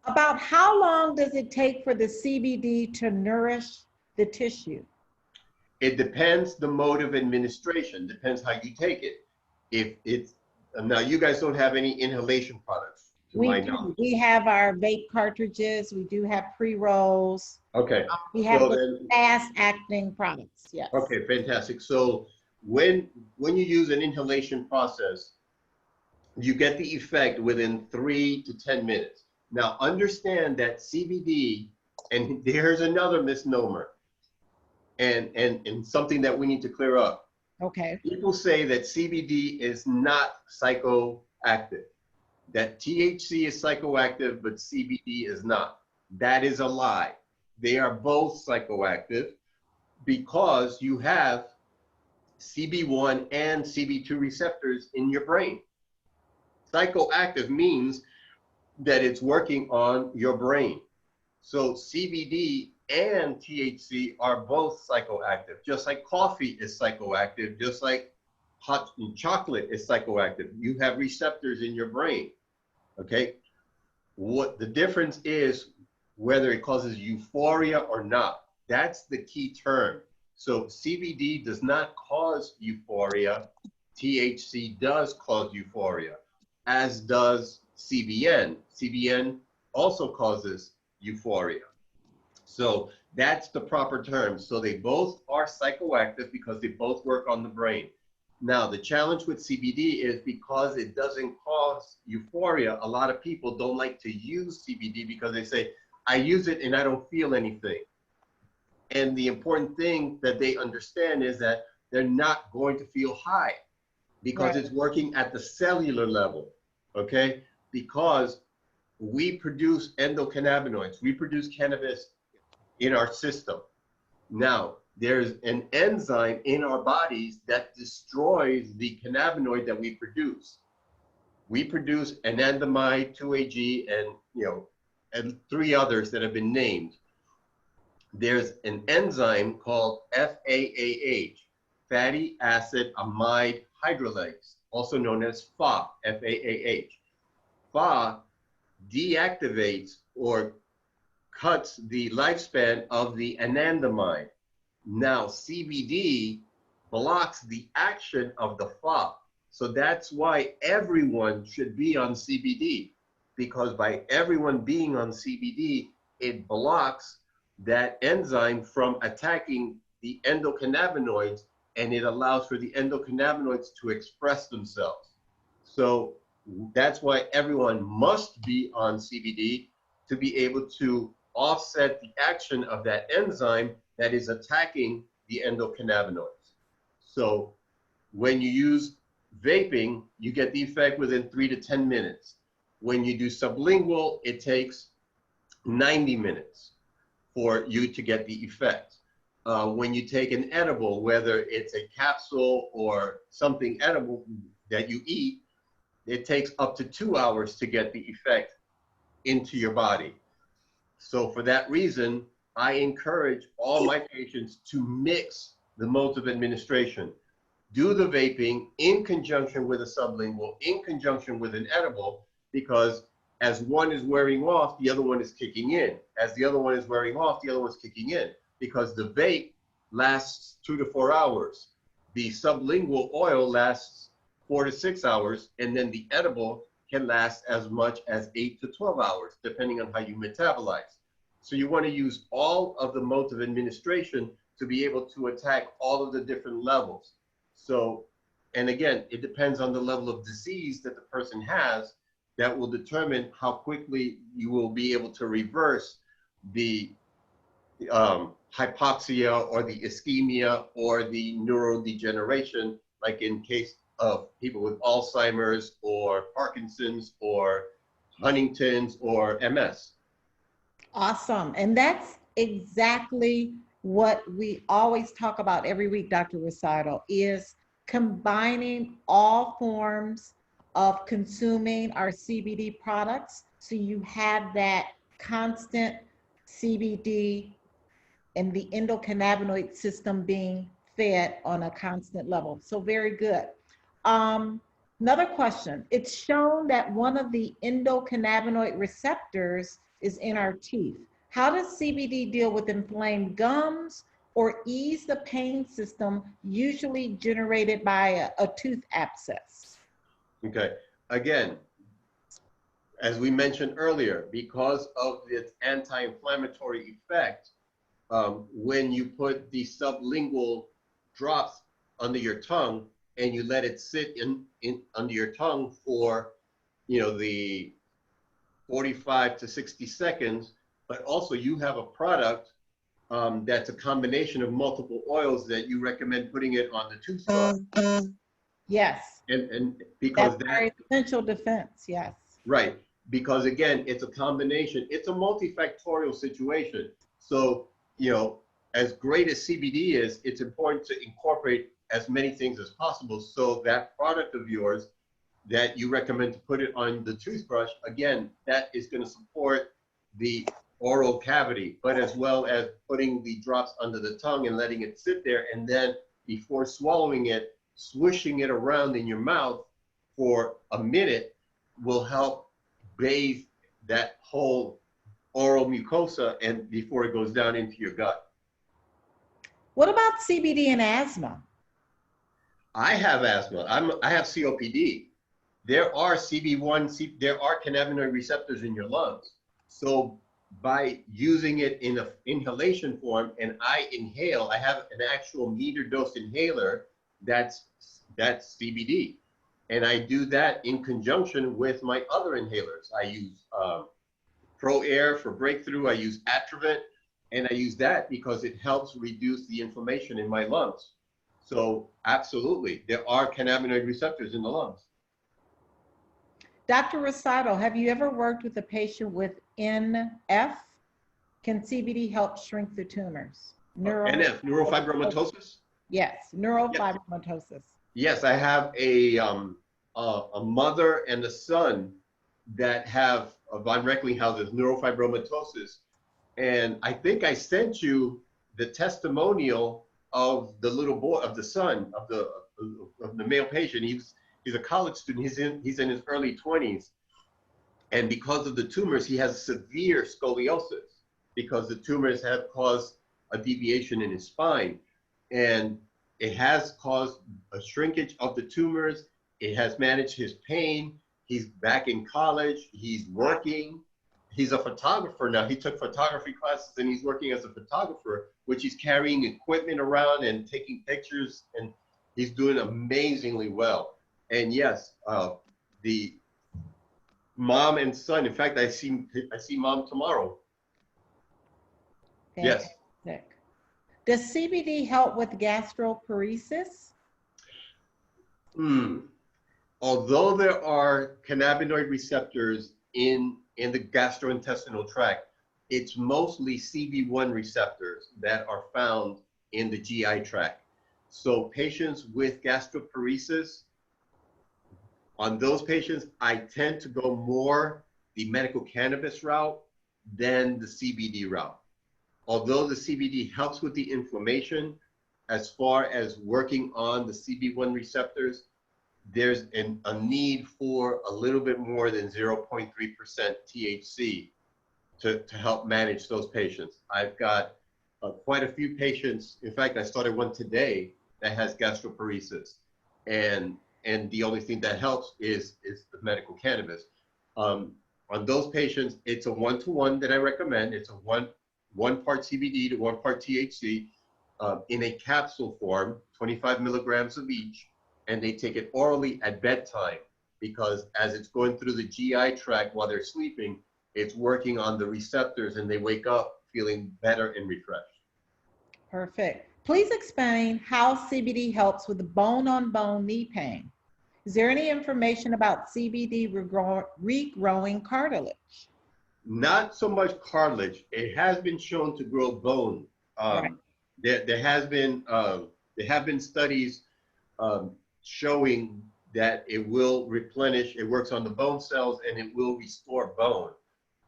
about how long does it take for the CBD to nourish the tissue? It depends the mode of administration, depends how you take it. If it's, now you guys don't have any inhalation products, to my knowledge. We have our vape cartridges, we do have pre-rolls. Okay. We have So the then, fast-acting products, yes. okay, fantastic. So when you use an inhalation process, you get the effect within 3 to 10 minutes. Now understand that CBD, and here's another misnomer, and something that we need to clear up. Okay. People say that CBD is not psychoactive. that THC is psychoactive, but CBD is not. That is a lie. They are both psychoactive because you have CB1 and CB2 receptors in your brain. Psychoactive means that it's working on your brain. So CBD and THC are both psychoactive, just like coffee is psychoactive, just like hot chocolate is psychoactive. You have receptors in your brain, okay? What the difference is whether it causes euphoria or not. That's the key term. So CBD does not cause euphoria. THC does cause euphoria, as does CBN. CBN also causes euphoria. So that's the proper term. So they both are psychoactive because they both work on the brain. Now, the challenge with CBD is because it doesn't cause euphoria, a lot of people don't like to use CBD because they say, I use it and I don't feel anything. And the important thing that they understand is that they're not going to feel high because it's working at the cellular level, okay? Because we produce endocannabinoids, we produce cannabis in our system. Now, there's an enzyme in our bodies that destroys the cannabinoid that we produce. We produce anandamide, 2-AG, and 3 others that have been named. There's an enzyme called FAAH, fatty acid amide hydrolase, also known as FAAH, FAAH. FAAH deactivates or cuts the lifespan of the anandamide. Now, CBD blocks the action of the FAAH. So that's why everyone should be on CBD, because by everyone being on CBD, it blocks that enzyme from attacking the endocannabinoids, and it allows for the endocannabinoids to express themselves. So that's why everyone must be on CBD to be able to offset the action of that enzyme that is attacking the endocannabinoids. So when you use vaping, you get the effect within 3 to 10 minutes. When you do sublingual, it takes 90 minutes for you to get the effect. When you take an edible, whether it's a capsule or something edible that you eat, it takes up to 2 hours to get the effect into your body. So for that reason, I encourage all my patients to mix the modes of administration. Do the vaping in conjunction with a sublingual, in conjunction with an edible, because as one is wearing off, the other one is kicking in. As the other one is wearing off, the other one's kicking in, because the vape lasts 2 to 4 hours. The sublingual oil lasts 4 to 6 hours, and then the edible can last as much as 8 to 12 hours, depending on how you metabolize. So you want to use all of the modes of administration to be able to attack all of the different levels. So, and again, it depends on the level of disease that the person has that will determine how quickly you will be able to reverse the hypoxia or the ischemia or the neurodegeneration, like in case of people with Alzheimer's or Parkinson's or Huntington's or MS. Awesome. And that's exactly what we always talk about every week, Dr. Rosado, is combining all forms of consuming our CBD products so you have that constant CBD and the endocannabinoid system being fed on a constant level. So very good. Another question. It's shown that one of the endocannabinoid receptors is in our teeth. How does CBD deal with inflamed gums or ease the pain system usually generated by a tooth abscess? Okay, again, as we mentioned earlier, because of its anti-inflammatory effect, when you put the sublingual drops under your tongue and you let it sit in under your tongue for, the 45 to 60 seconds, but also you have a product that's a combination of multiple oils that you recommend putting it on the toothbrush. Yes. And because that's very essential defense, yes. Right. Because again, it's a combination, it's a multifactorial situation. So, you know, as great as CBD is, it's important to incorporate as many things as possible. So that product of yours that you recommend to put it on the toothbrush, again, that is going to support the oral cavity, but as well as putting the drops under the tongue and letting it sit there. And then before swallowing it, swishing it around in your mouth for a minute will help bathe that whole oral mucosa and before it goes down into your gut. What about CBD and asthma? I have asthma. I have COPD. There are CB1, there are cannabinoid receptors in your lungs. So by using it in an inhalation form, and I inhale, I have an actual meter dose inhaler that's CBD. And I do that in conjunction with my other inhalers. I use Pro Air for breakthrough. I use Atrovent, and I use that because it helps reduce the inflammation in my lungs. So absolutely, there are cannabinoid receptors in the lungs. Dr. Rosado, have you ever worked with a patient with NF? Can CBD help shrink the tumors? NF, neurofibromatosis? Yes, neurofibromatosis. Yes, I have a mother and a son that have von Recklinghausen's neurofibromatosis. And I think I sent you the testimonial of the little boy, of the son, of the male patient. He's a college student. He's in his early 20s. And because of the tumors, he has severe scoliosis because the tumors have caused a deviation in his spine. And it has caused a shrinkage of the tumors. It has managed his pain. He's back in college. He's working. He's a photographer now. He took photography classes and he's working as a photographer, which he's carrying equipment around and taking pictures, and he's doing amazingly well. And yes, the mom and son, in fact, I see mom tomorrow. Fantastic. Yes. Does CBD help with gastroparesis? Although there are cannabinoid receptors in the gastrointestinal tract, it's mostly CB1 receptors that are found in the GI tract. So patients with gastroparesis, on those patients, I tend to go more the medical cannabis route than the CBD route. Although the CBD helps with the inflammation, as far as working on the CB1 receptors, there's a need for a little bit more than 0.3% THC to help manage those patients. I've got quite a few patients. In fact, I started one today that has gastroparesis. And the only thing that helps is the medical cannabis. On those patients, it's a 1-to-1 that I recommend. It's a one part CBD to 1 part THC in a capsule form, 25 milligrams of each, and they take it orally at bedtime because as it's going through the GI tract while they're sleeping, it's working on the receptors and they wake up feeling better and refreshed. Perfect. Please explain how CBD helps with the bone-on-bone knee pain. Is there any information about CBD regrowing cartilage? Not so much cartilage. It has been shown to grow bone. Right. There have been studies showing that it will replenish, it works on the bone cells and it will restore bone.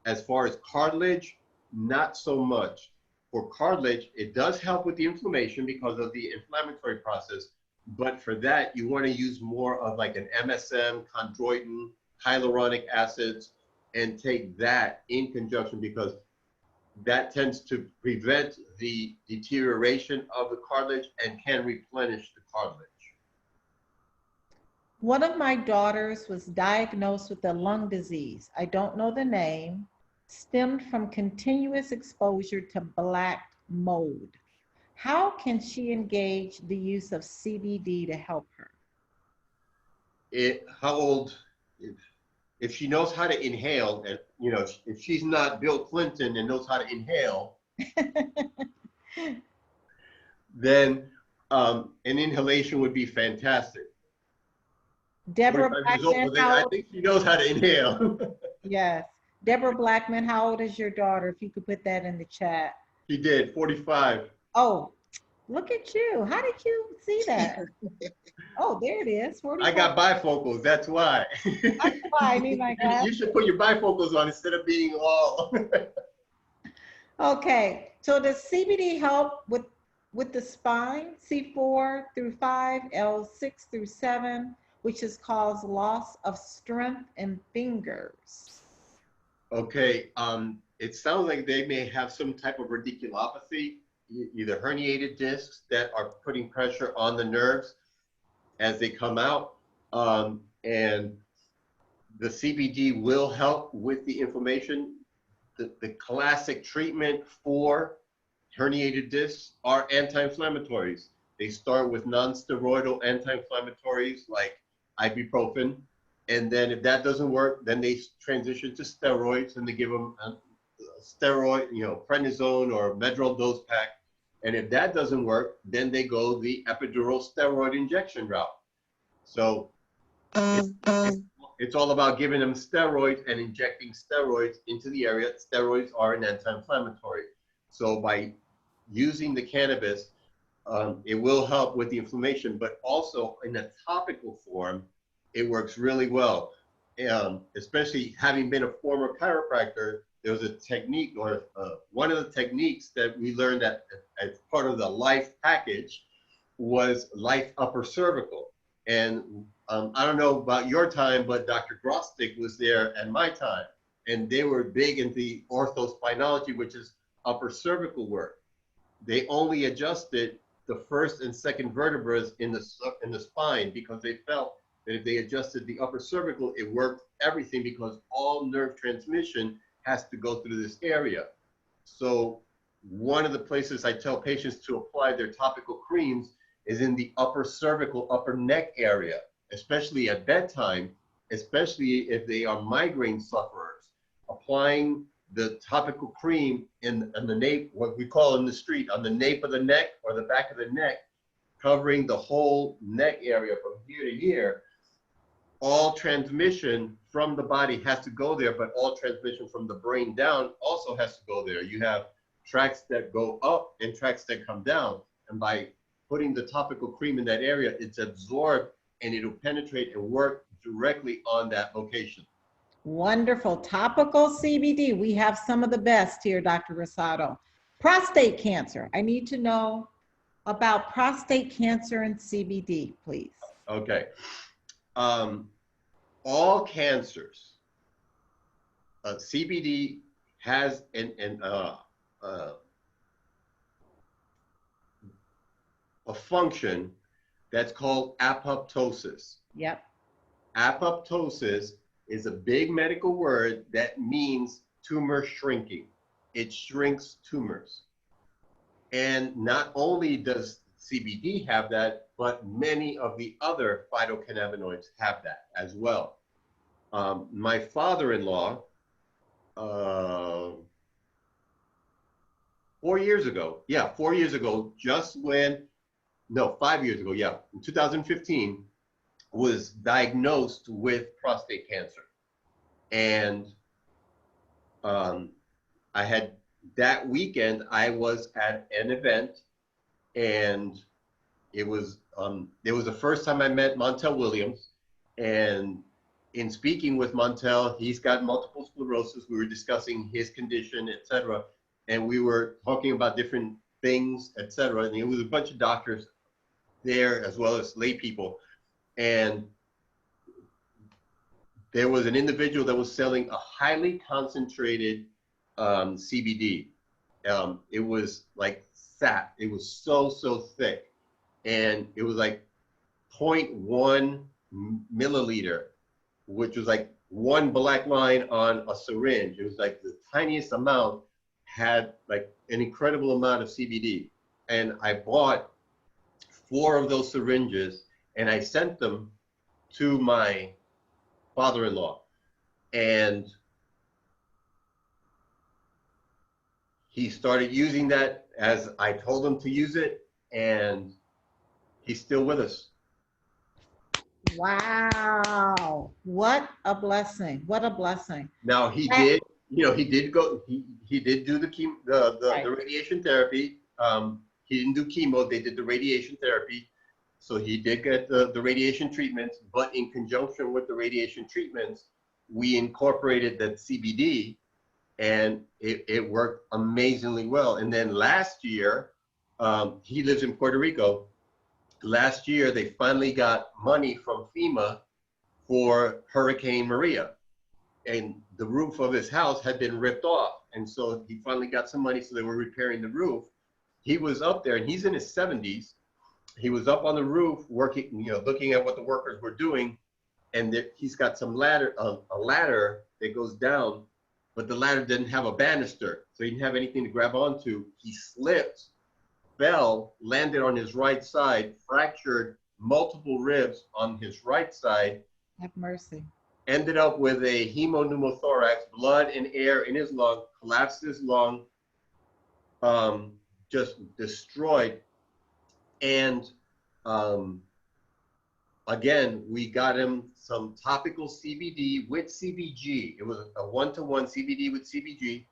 As far as cartilage, not so much. For cartilage, it does help with the inflammation because of the inflammatory process, but for that, you want to use more of like an MSM, chondroitin, hyaluronic acids, and take that in conjunction because that tends to prevent the deterioration of the cartilage and can replenish the cartilage. One of my daughters was diagnosed with a lung disease. I don't know the name, stemmed from continuous exposure to black mold. How can she engage the use of CBD to help her? How old? If she knows how to inhale, and you know, if she's not Bill Clinton and knows how to inhale, then an inhalation would be fantastic. Deborah 45 years old, Blackman, but then how I old? think she knows how to inhale. Yes. Deborah Blackman, how old is your daughter? If you could put that in the chat. She did, 45. Oh, look at you. How did you see that? Oh, there it is, I 45. got bifocals, that's why. That's why I need my You should put your bifocals on instead of being all. Okay, so does CBD help with the spine, C4 through 5, L6 through 7, which has caused loss of strength in fingers? Okay, it sounds like they may have some type of radiculopathy, either herniated discs that are putting pressure on the nerves as they come out. And the CBD will help with the inflammation. The classic treatment for herniated discs are anti-inflammatories. They start with non-steroidal anti-inflammatories like ibuprofen. And then if that doesn't work, then they transition to steroids and they give them a steroid, prednisone or Medrol dose pack. And if that doesn't work, then they go the epidural steroid injection route. So it's all about giving them steroids and injecting steroids into the area. Steroids are an anti-inflammatory. So by using the cannabis, it will help with the inflammation, but also in a topical form, it works really well. Especially having been a former chiropractor, there was a technique, or one of the techniques that we learned as part of the life package was life upper cervical. And I don't know about your time, but Dr. Grostic was there at my time, and they were big into orthospinology, which is upper cervical work. They only adjusted the first and second vertebrae in the spine because they felt that if they adjusted the upper cervical, it worked everything because all nerve transmission has to go through this area. So one of the places I tell patients to apply their topical creams is in the upper cervical, upper neck area, especially at bedtime, especially if they are migraine sufferers. Applying the topical cream in the nape, what we call in the street, on the nape of the neck or the back of the neck, covering the whole neck area from here to here. All transmission from the body has to go there, but all transmission from the brain down also has to go there. You have tracts that go up and tracts that come down. And by putting the topical cream in that area, it's absorbed and it'll penetrate and work directly on that location. Wonderful. Topical CBD. We have some of the best here, Dr. Rosado. Prostate cancer. I need to know about prostate cancer and CBD, please. Okay. All cancers, CBD has a function that's called apoptosis. Yep. Apoptosis is a big medical word that means tumor shrinking. It shrinks tumors. And not only does CBD have that, but many of the other phytocannabinoids have that as well. My father-in-law, 4 years ago, 4 years ago, no, 5 years ago, in 2015, was diagnosed with prostate cancer. And I had, that weekend, I was at an event, and it was the first time I met Montel Williams. And in speaking with Montel, he's got multiple sclerosis. We were discussing his condition, et cetera. And we were talking about different things, et cetera. And it was a bunch of doctors there as well as lay people. And there was an individual that was selling a highly concentrated CBD. It was like sap. It was so thick. And it was like 0.1 milliliter, which was like one black line on a syringe. It was like the tiniest amount, had like an incredible amount of CBD. And I bought 4 of those syringes and I sent them to my father-in-law. And he started using that as I told him to use it, and he's still with us. Wow. What a blessing. What a blessing. Now he did, he did go, he did do the radiation therapy. He didn't do chemo, they did the radiation therapy. So he did get the radiation treatments, but in conjunction with the radiation treatments, we incorporated that CBD, and it worked amazingly well. And then last year, he lives in Puerto Rico. Last year, they finally got money from FEMA for Hurricane Maria, and the roof of his house had been ripped off. And so he finally got some money, so they were repairing the roof. He was up there, and he's in his 70s. He was up on the roof working, looking at what the workers were doing, and he's got some ladder, a ladder that goes down, but the ladder didn't have a banister, so he didn't have anything to grab onto. He slipped, fell, landed on his right side, fractured multiple ribs on his right side. Have mercy. Ended up with a hemopneumothorax, blood and air in his lung, collapsed his lung, just destroyed. And again, we got him some topical CBD with CBG. It was a 1-to-1 CBD with CBG,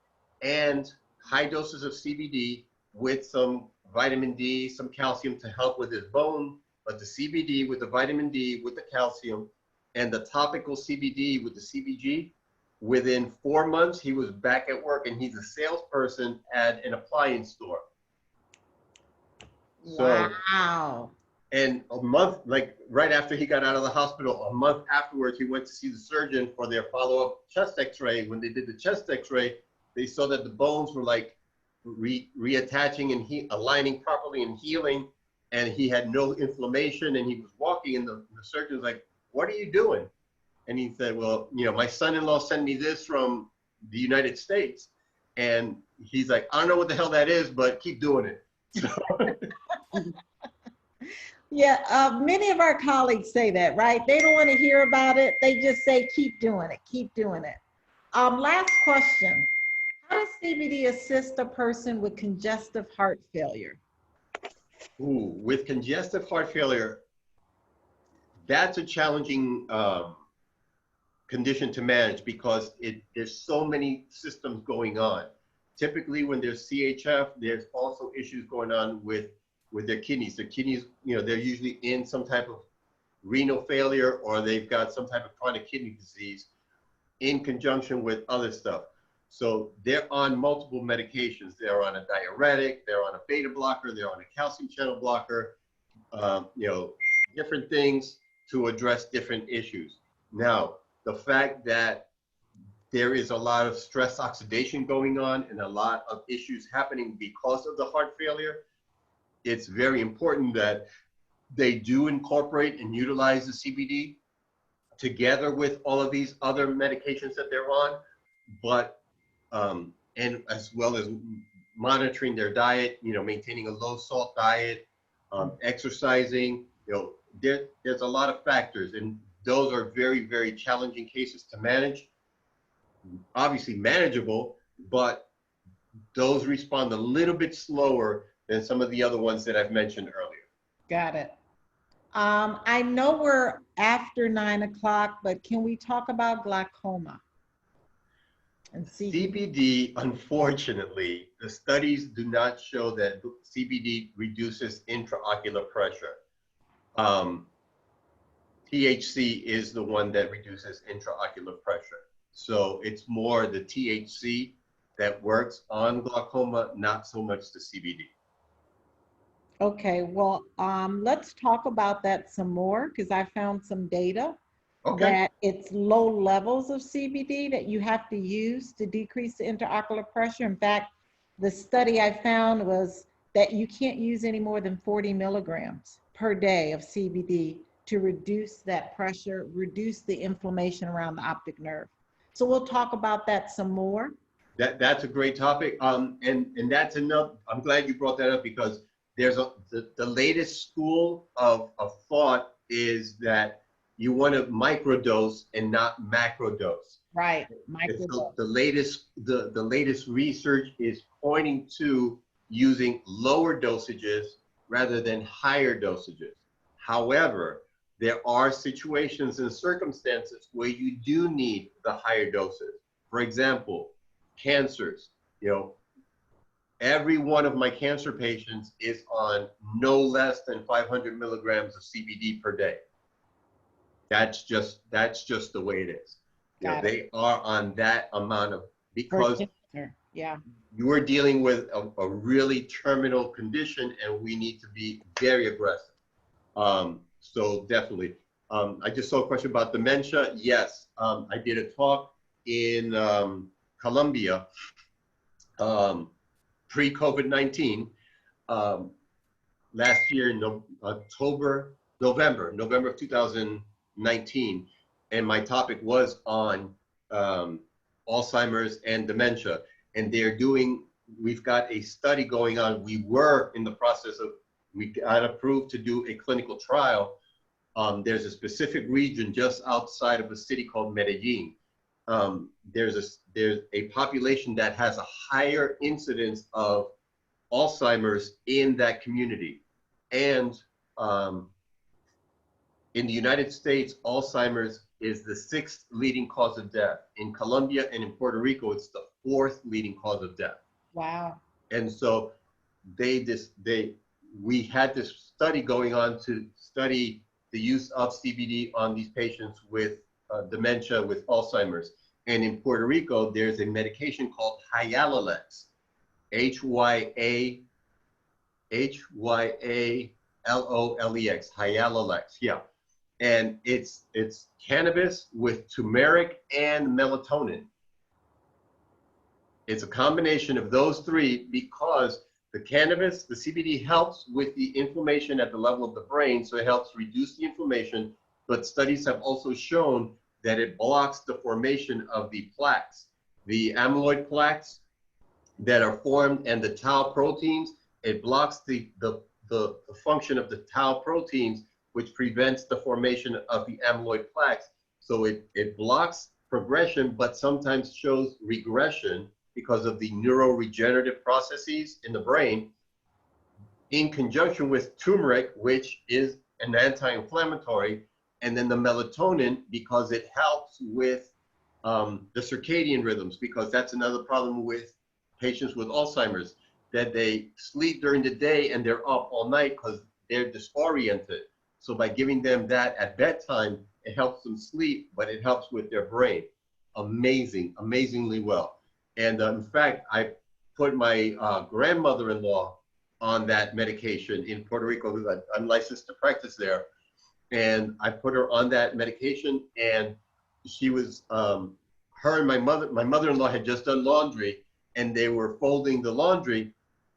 and high doses of CBD with some vitamin D, some calcium to help with his bone, but the CBD with the vitamin D, with the calcium, and the topical CBD with the CBG, within 4 months, he was back at work, and he's a salesperson at an appliance store. Wow. And a month, like right after he got out of the hospital, a month afterwards, he went to see the surgeon for their follow-up chest x-ray. When they did the chest x-ray, they saw that the bones were like reattaching and aligning properly and healing, and he had no inflammation, and he was walking, and the surgeon was like, "What are you doing?" And he said, "Well, my son-in-law sent me this from the United States." And he's like, "I don't know what the hell that is, but keep doing it." So, yeah, many of our colleagues say that, right? They don't want to hear about it. They just say, keep doing it, keep doing it. Last question. How does CBD assist a person with congestive heart failure? with congestive heart failure, that's a challenging condition to manage because there's so many systems going on. Typically, when there's CHF, there's also issues going on with their kidneys. Their kidneys, they're usually in some type of renal failure, or they've got some type of chronic kidney disease in conjunction with other stuff. So they're on multiple medications. They're on a diuretic, they're on a beta blocker, they're on a calcium channel blocker, different things to address different issues. Now, the fact that there is a lot of stress oxidation going on and a lot of issues happening because of the heart failure, it's very important that they do incorporate and utilize the CBD together with all of these other medications that they're on, but and as well as monitoring their diet, maintaining a low salt diet, exercising. There's a lot of factors, and those are very, very challenging cases to manage. Obviously manageable, but those respond a little bit slower than some of the other ones that I've mentioned earlier. Got it. I know we're after 9 o'clock, but can we talk about glaucoma? And CBD, unfortunately, the studies do not show that CBD reduces intraocular pressure. THC is the one that reduces intraocular pressure. So it's more the THC that works on glaucoma, not so much the CBD. Okay, well, let's talk about that some more, because I found some data that it's low levels of CBD that you have to use to decrease the intraocular pressure. In fact, the study I found was that you can't use any more than 40 milligrams per day of CBD to reduce that pressure, reduce the inflammation around the optic nerve. So we'll talk about that some more. That's a great topic. And that's enough. I'm glad you brought that up, because there's the latest school of thought is that you want to microdose and not macrodose. Right, microdose. So the latest research is pointing to using lower dosages rather than higher dosages. However, there are situations and circumstances where you do need the higher doses. For example, cancers. You know, every one of my cancer patients is on no less than 500 milligrams of CBD per day. That's just the way it is. You know, they are on that amount of, because yeah, you are dealing with a really terminal condition, and we need to be very aggressive. So definitely. I just saw a question about dementia. Yes, I did a talk in Colombia pre-COVID-19 last year in November of 2019, and my topic was on Alzheimer's and dementia. And we've got a study going on. We were in the process of, we got approved to do a clinical trial. There's a specific region just outside of a city called Medellin. There's a population that has a higher incidence of Alzheimer's in that community. And in the United States, Alzheimer's is the 6th leading cause of death. In Colombia and in Puerto Rico, it's the 4th leading cause of death. wow. And so we had this study going on to study the use of CBD on these patients with dementia, with Alzheimer's. And in Puerto Rico, there's a medication called Hyalalex, Hyalalex, Hyalalex, yeah. And it's cannabis with turmeric and melatonin. It's a combination of those three, because the cannabis, the CBD, helps with the inflammation at the level of the brain, so it helps reduce the inflammation, but studies have also shown that it blocks the formation of the plaques, the amyloid plaques that are formed, and the tau proteins. It blocks the function of the tau proteins, which prevents the formation of the amyloid plaques. So it blocks progression, but sometimes shows regression because of the neuroregenerative processes in the brain, in conjunction with turmeric, which is an anti-inflammatory, and then the melatonin, because it helps with the circadian rhythms, because that's another problem with patients with Alzheimer's, that they sleep during the day and they're up all night because they're disoriented. So by giving them that at bedtime, it helps them sleep, but it helps with their brain. Amazingly well. And in fact, I put my grandmother-in-law on that medication in Puerto Rico, because I'm licensed to practice there. And I put her on that medication, and she was, her and my mother-in-law had just done laundry, and they were folding the laundry,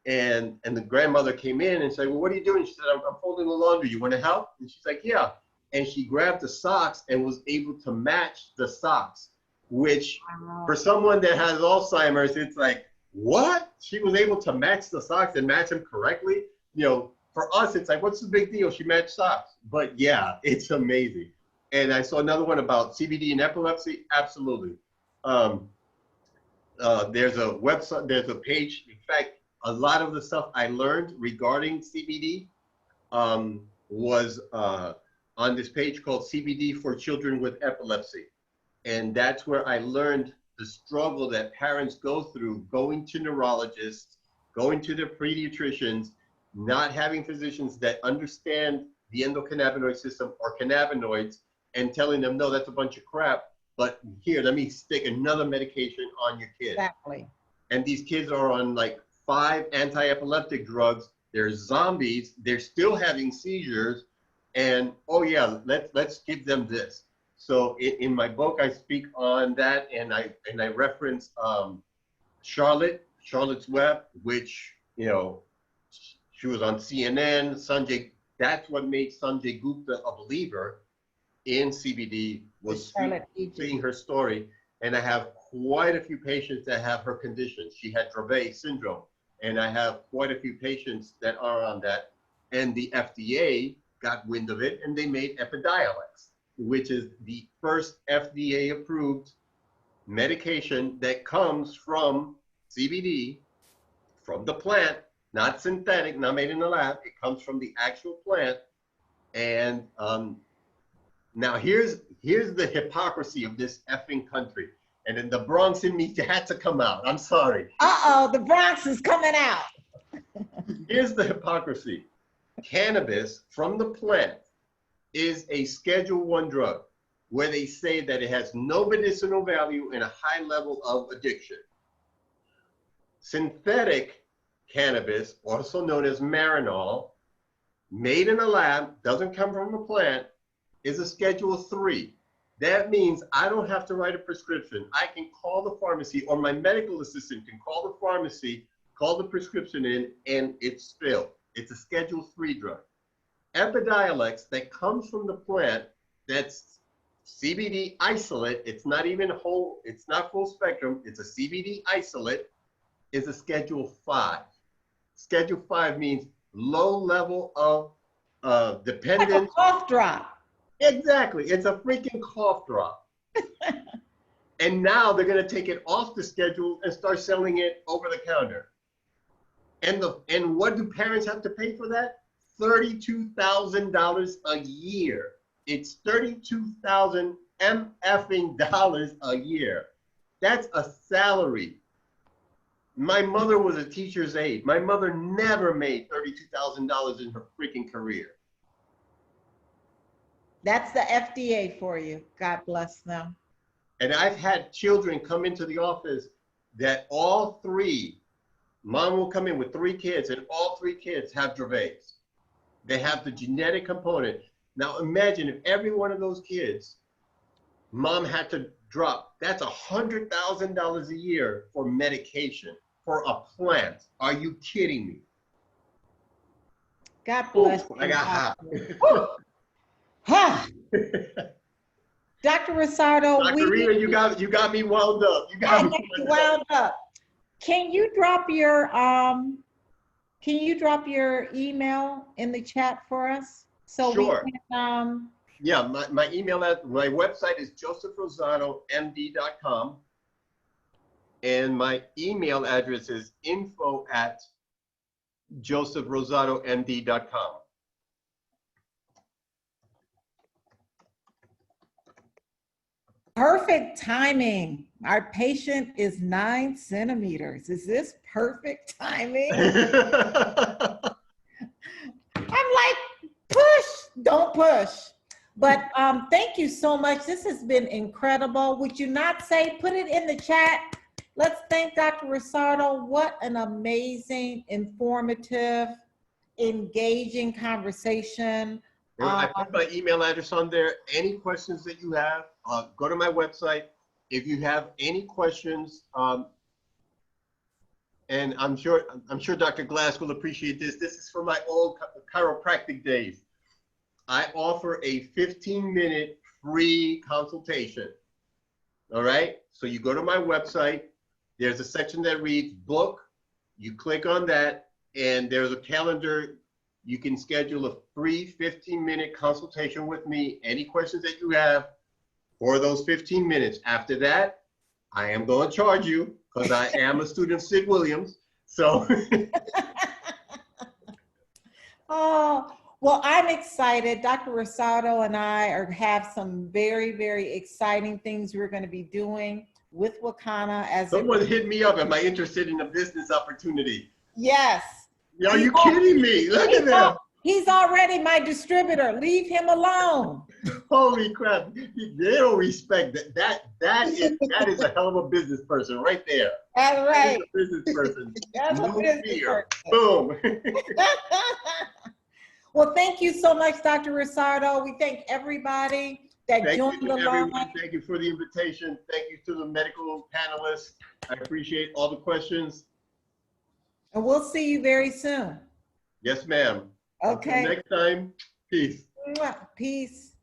and the grandmother came in and said, well, what are you doing? She said, I'm folding the laundry. You want to help? And she's like, yeah. And she grabbed the socks and was able to match the socks, which for someone that has Alzheimer's, it's like, what? She was able to match the socks and match them correctly. You know, for us, it's like, what's the big deal? She matched socks. But yeah, it's amazing. And I saw another one about CBD and epilepsy. Absolutely. There's a website, there's a page. In fact, a lot of the stuff I learned regarding CBD was on this page called CBD for Children with Epilepsy. And that's where I learned the struggle that parents go through, going to neurologists, going to their pediatricians, not having physicians that understand the endocannabinoid system or cannabinoids, and telling them, no, that's a bunch of crap, but here, let me stick another medication on your kid. Exactly. And these kids are on like 5 anti-epileptic drugs. They're zombies. They're still having seizures. And, oh yeah, let's give them this. So in my book, I speak on that, and I reference Charlotte's Web, which, you know, she was on CNN. Sanjay, that's what made Sanjay Gupta a believer in CBD, was seeing her story. And I have quite a few patients that have her condition. She had Dravet syndrome, and I have quite a few patients that are on that. And the FDA got wind of it, and they made Epidiolex, which is the first FDA-approved medication that comes from CBD, from the plant, not synthetic, not made in the lab. It comes from the actual plant, and Now here's the hypocrisy of this effing country. And then the Bronx in me had to come out. I'm sorry. Uh-oh, the Bronx is coming out. Here's the hypocrisy. Cannabis from the plant is a Schedule I drug where they say that it has no medicinal value and a high level of addiction. Synthetic cannabis, also known as Marinol, made in a lab, doesn't come from the plant, is a Schedule III. That means I don't have to write a prescription. I can call the pharmacy, or my medical assistant can call the pharmacy, call the prescription in, and it's filled. It's a Schedule III drug. Epidiolex that comes from the plant, that's CBD isolate, it's not even whole, it's not full spectrum, it's a CBD isolate, is a Schedule V. Schedule V means low level of dependence. Like a cough drop. Exactly, it's a freaking cough drop. And now they're gonna take it off the schedule and start selling it over the counter. And what do parents have to pay for that? $32,000 a year. It's $32,000 MFing a year. That's a salary. My mother was a teacher's aide. My mother never made $32,000 in her freaking career. That's the FDA for you. God bless them. And I've had children come into the office that all three, mom will come in with 3 kids and all 3 kids have Dravet's. They have the genetic component. Now imagine if every one of those kids, mom had to drop, that's $100,000 a year for medication, for a plant. Are you kidding me? God bless Ooh, you. I got hot. Huh. Dr. Rosado, Dr. Rita, you got me wound up. You got me wound up. Can you drop your email in the chat for us? So sure. We can, yeah, my email at my website is josephrosadomd.com, and my email address is info@josephrosadomd.com. perfect timing. Our patient is 9 centimeters. Is this perfect timing? I'm like, push, don't push. But thank you so much. This has been incredible. Would you not say, put it in the chat? Let's thank Dr. Rosado. What an amazing, informative, engaging conversation. I put my email address on there. Any questions that you have, go to my website. If you have any questions, and I'm sure Dr. Glass will appreciate this. This is from my old chiropractic days. I offer a 15-minute free consultation. All right. So you go to my website. There's a section that reads book. You click on that, and there's a calendar. You can schedule a free 15-minute consultation with me. Any questions that you have for those 15 minutes. After that, I am going to charge you because I am a student of Sid Williams. So. Oh, well, I'm excited. Dr. Rosado and I have some very, very exciting things we're going to be doing with Wakana. As someone hit me up. Am I interested in a business opportunity? Yes. Are you kidding me? Look at that. He's already my distributor. Leave him alone. Holy crap. They don't respect that. That is a hell of a business person right there. That's right. That is a business person. That's no a business fear. person. Boom. Well, thank you so much, Dr. Rosado. We thank everybody that joined the line. Thank you for the invitation. Thank you to the medical panelists. I appreciate all the questions. And we'll see you very soon. Yes, ma'am. Okay. Until next time, peace. Peace.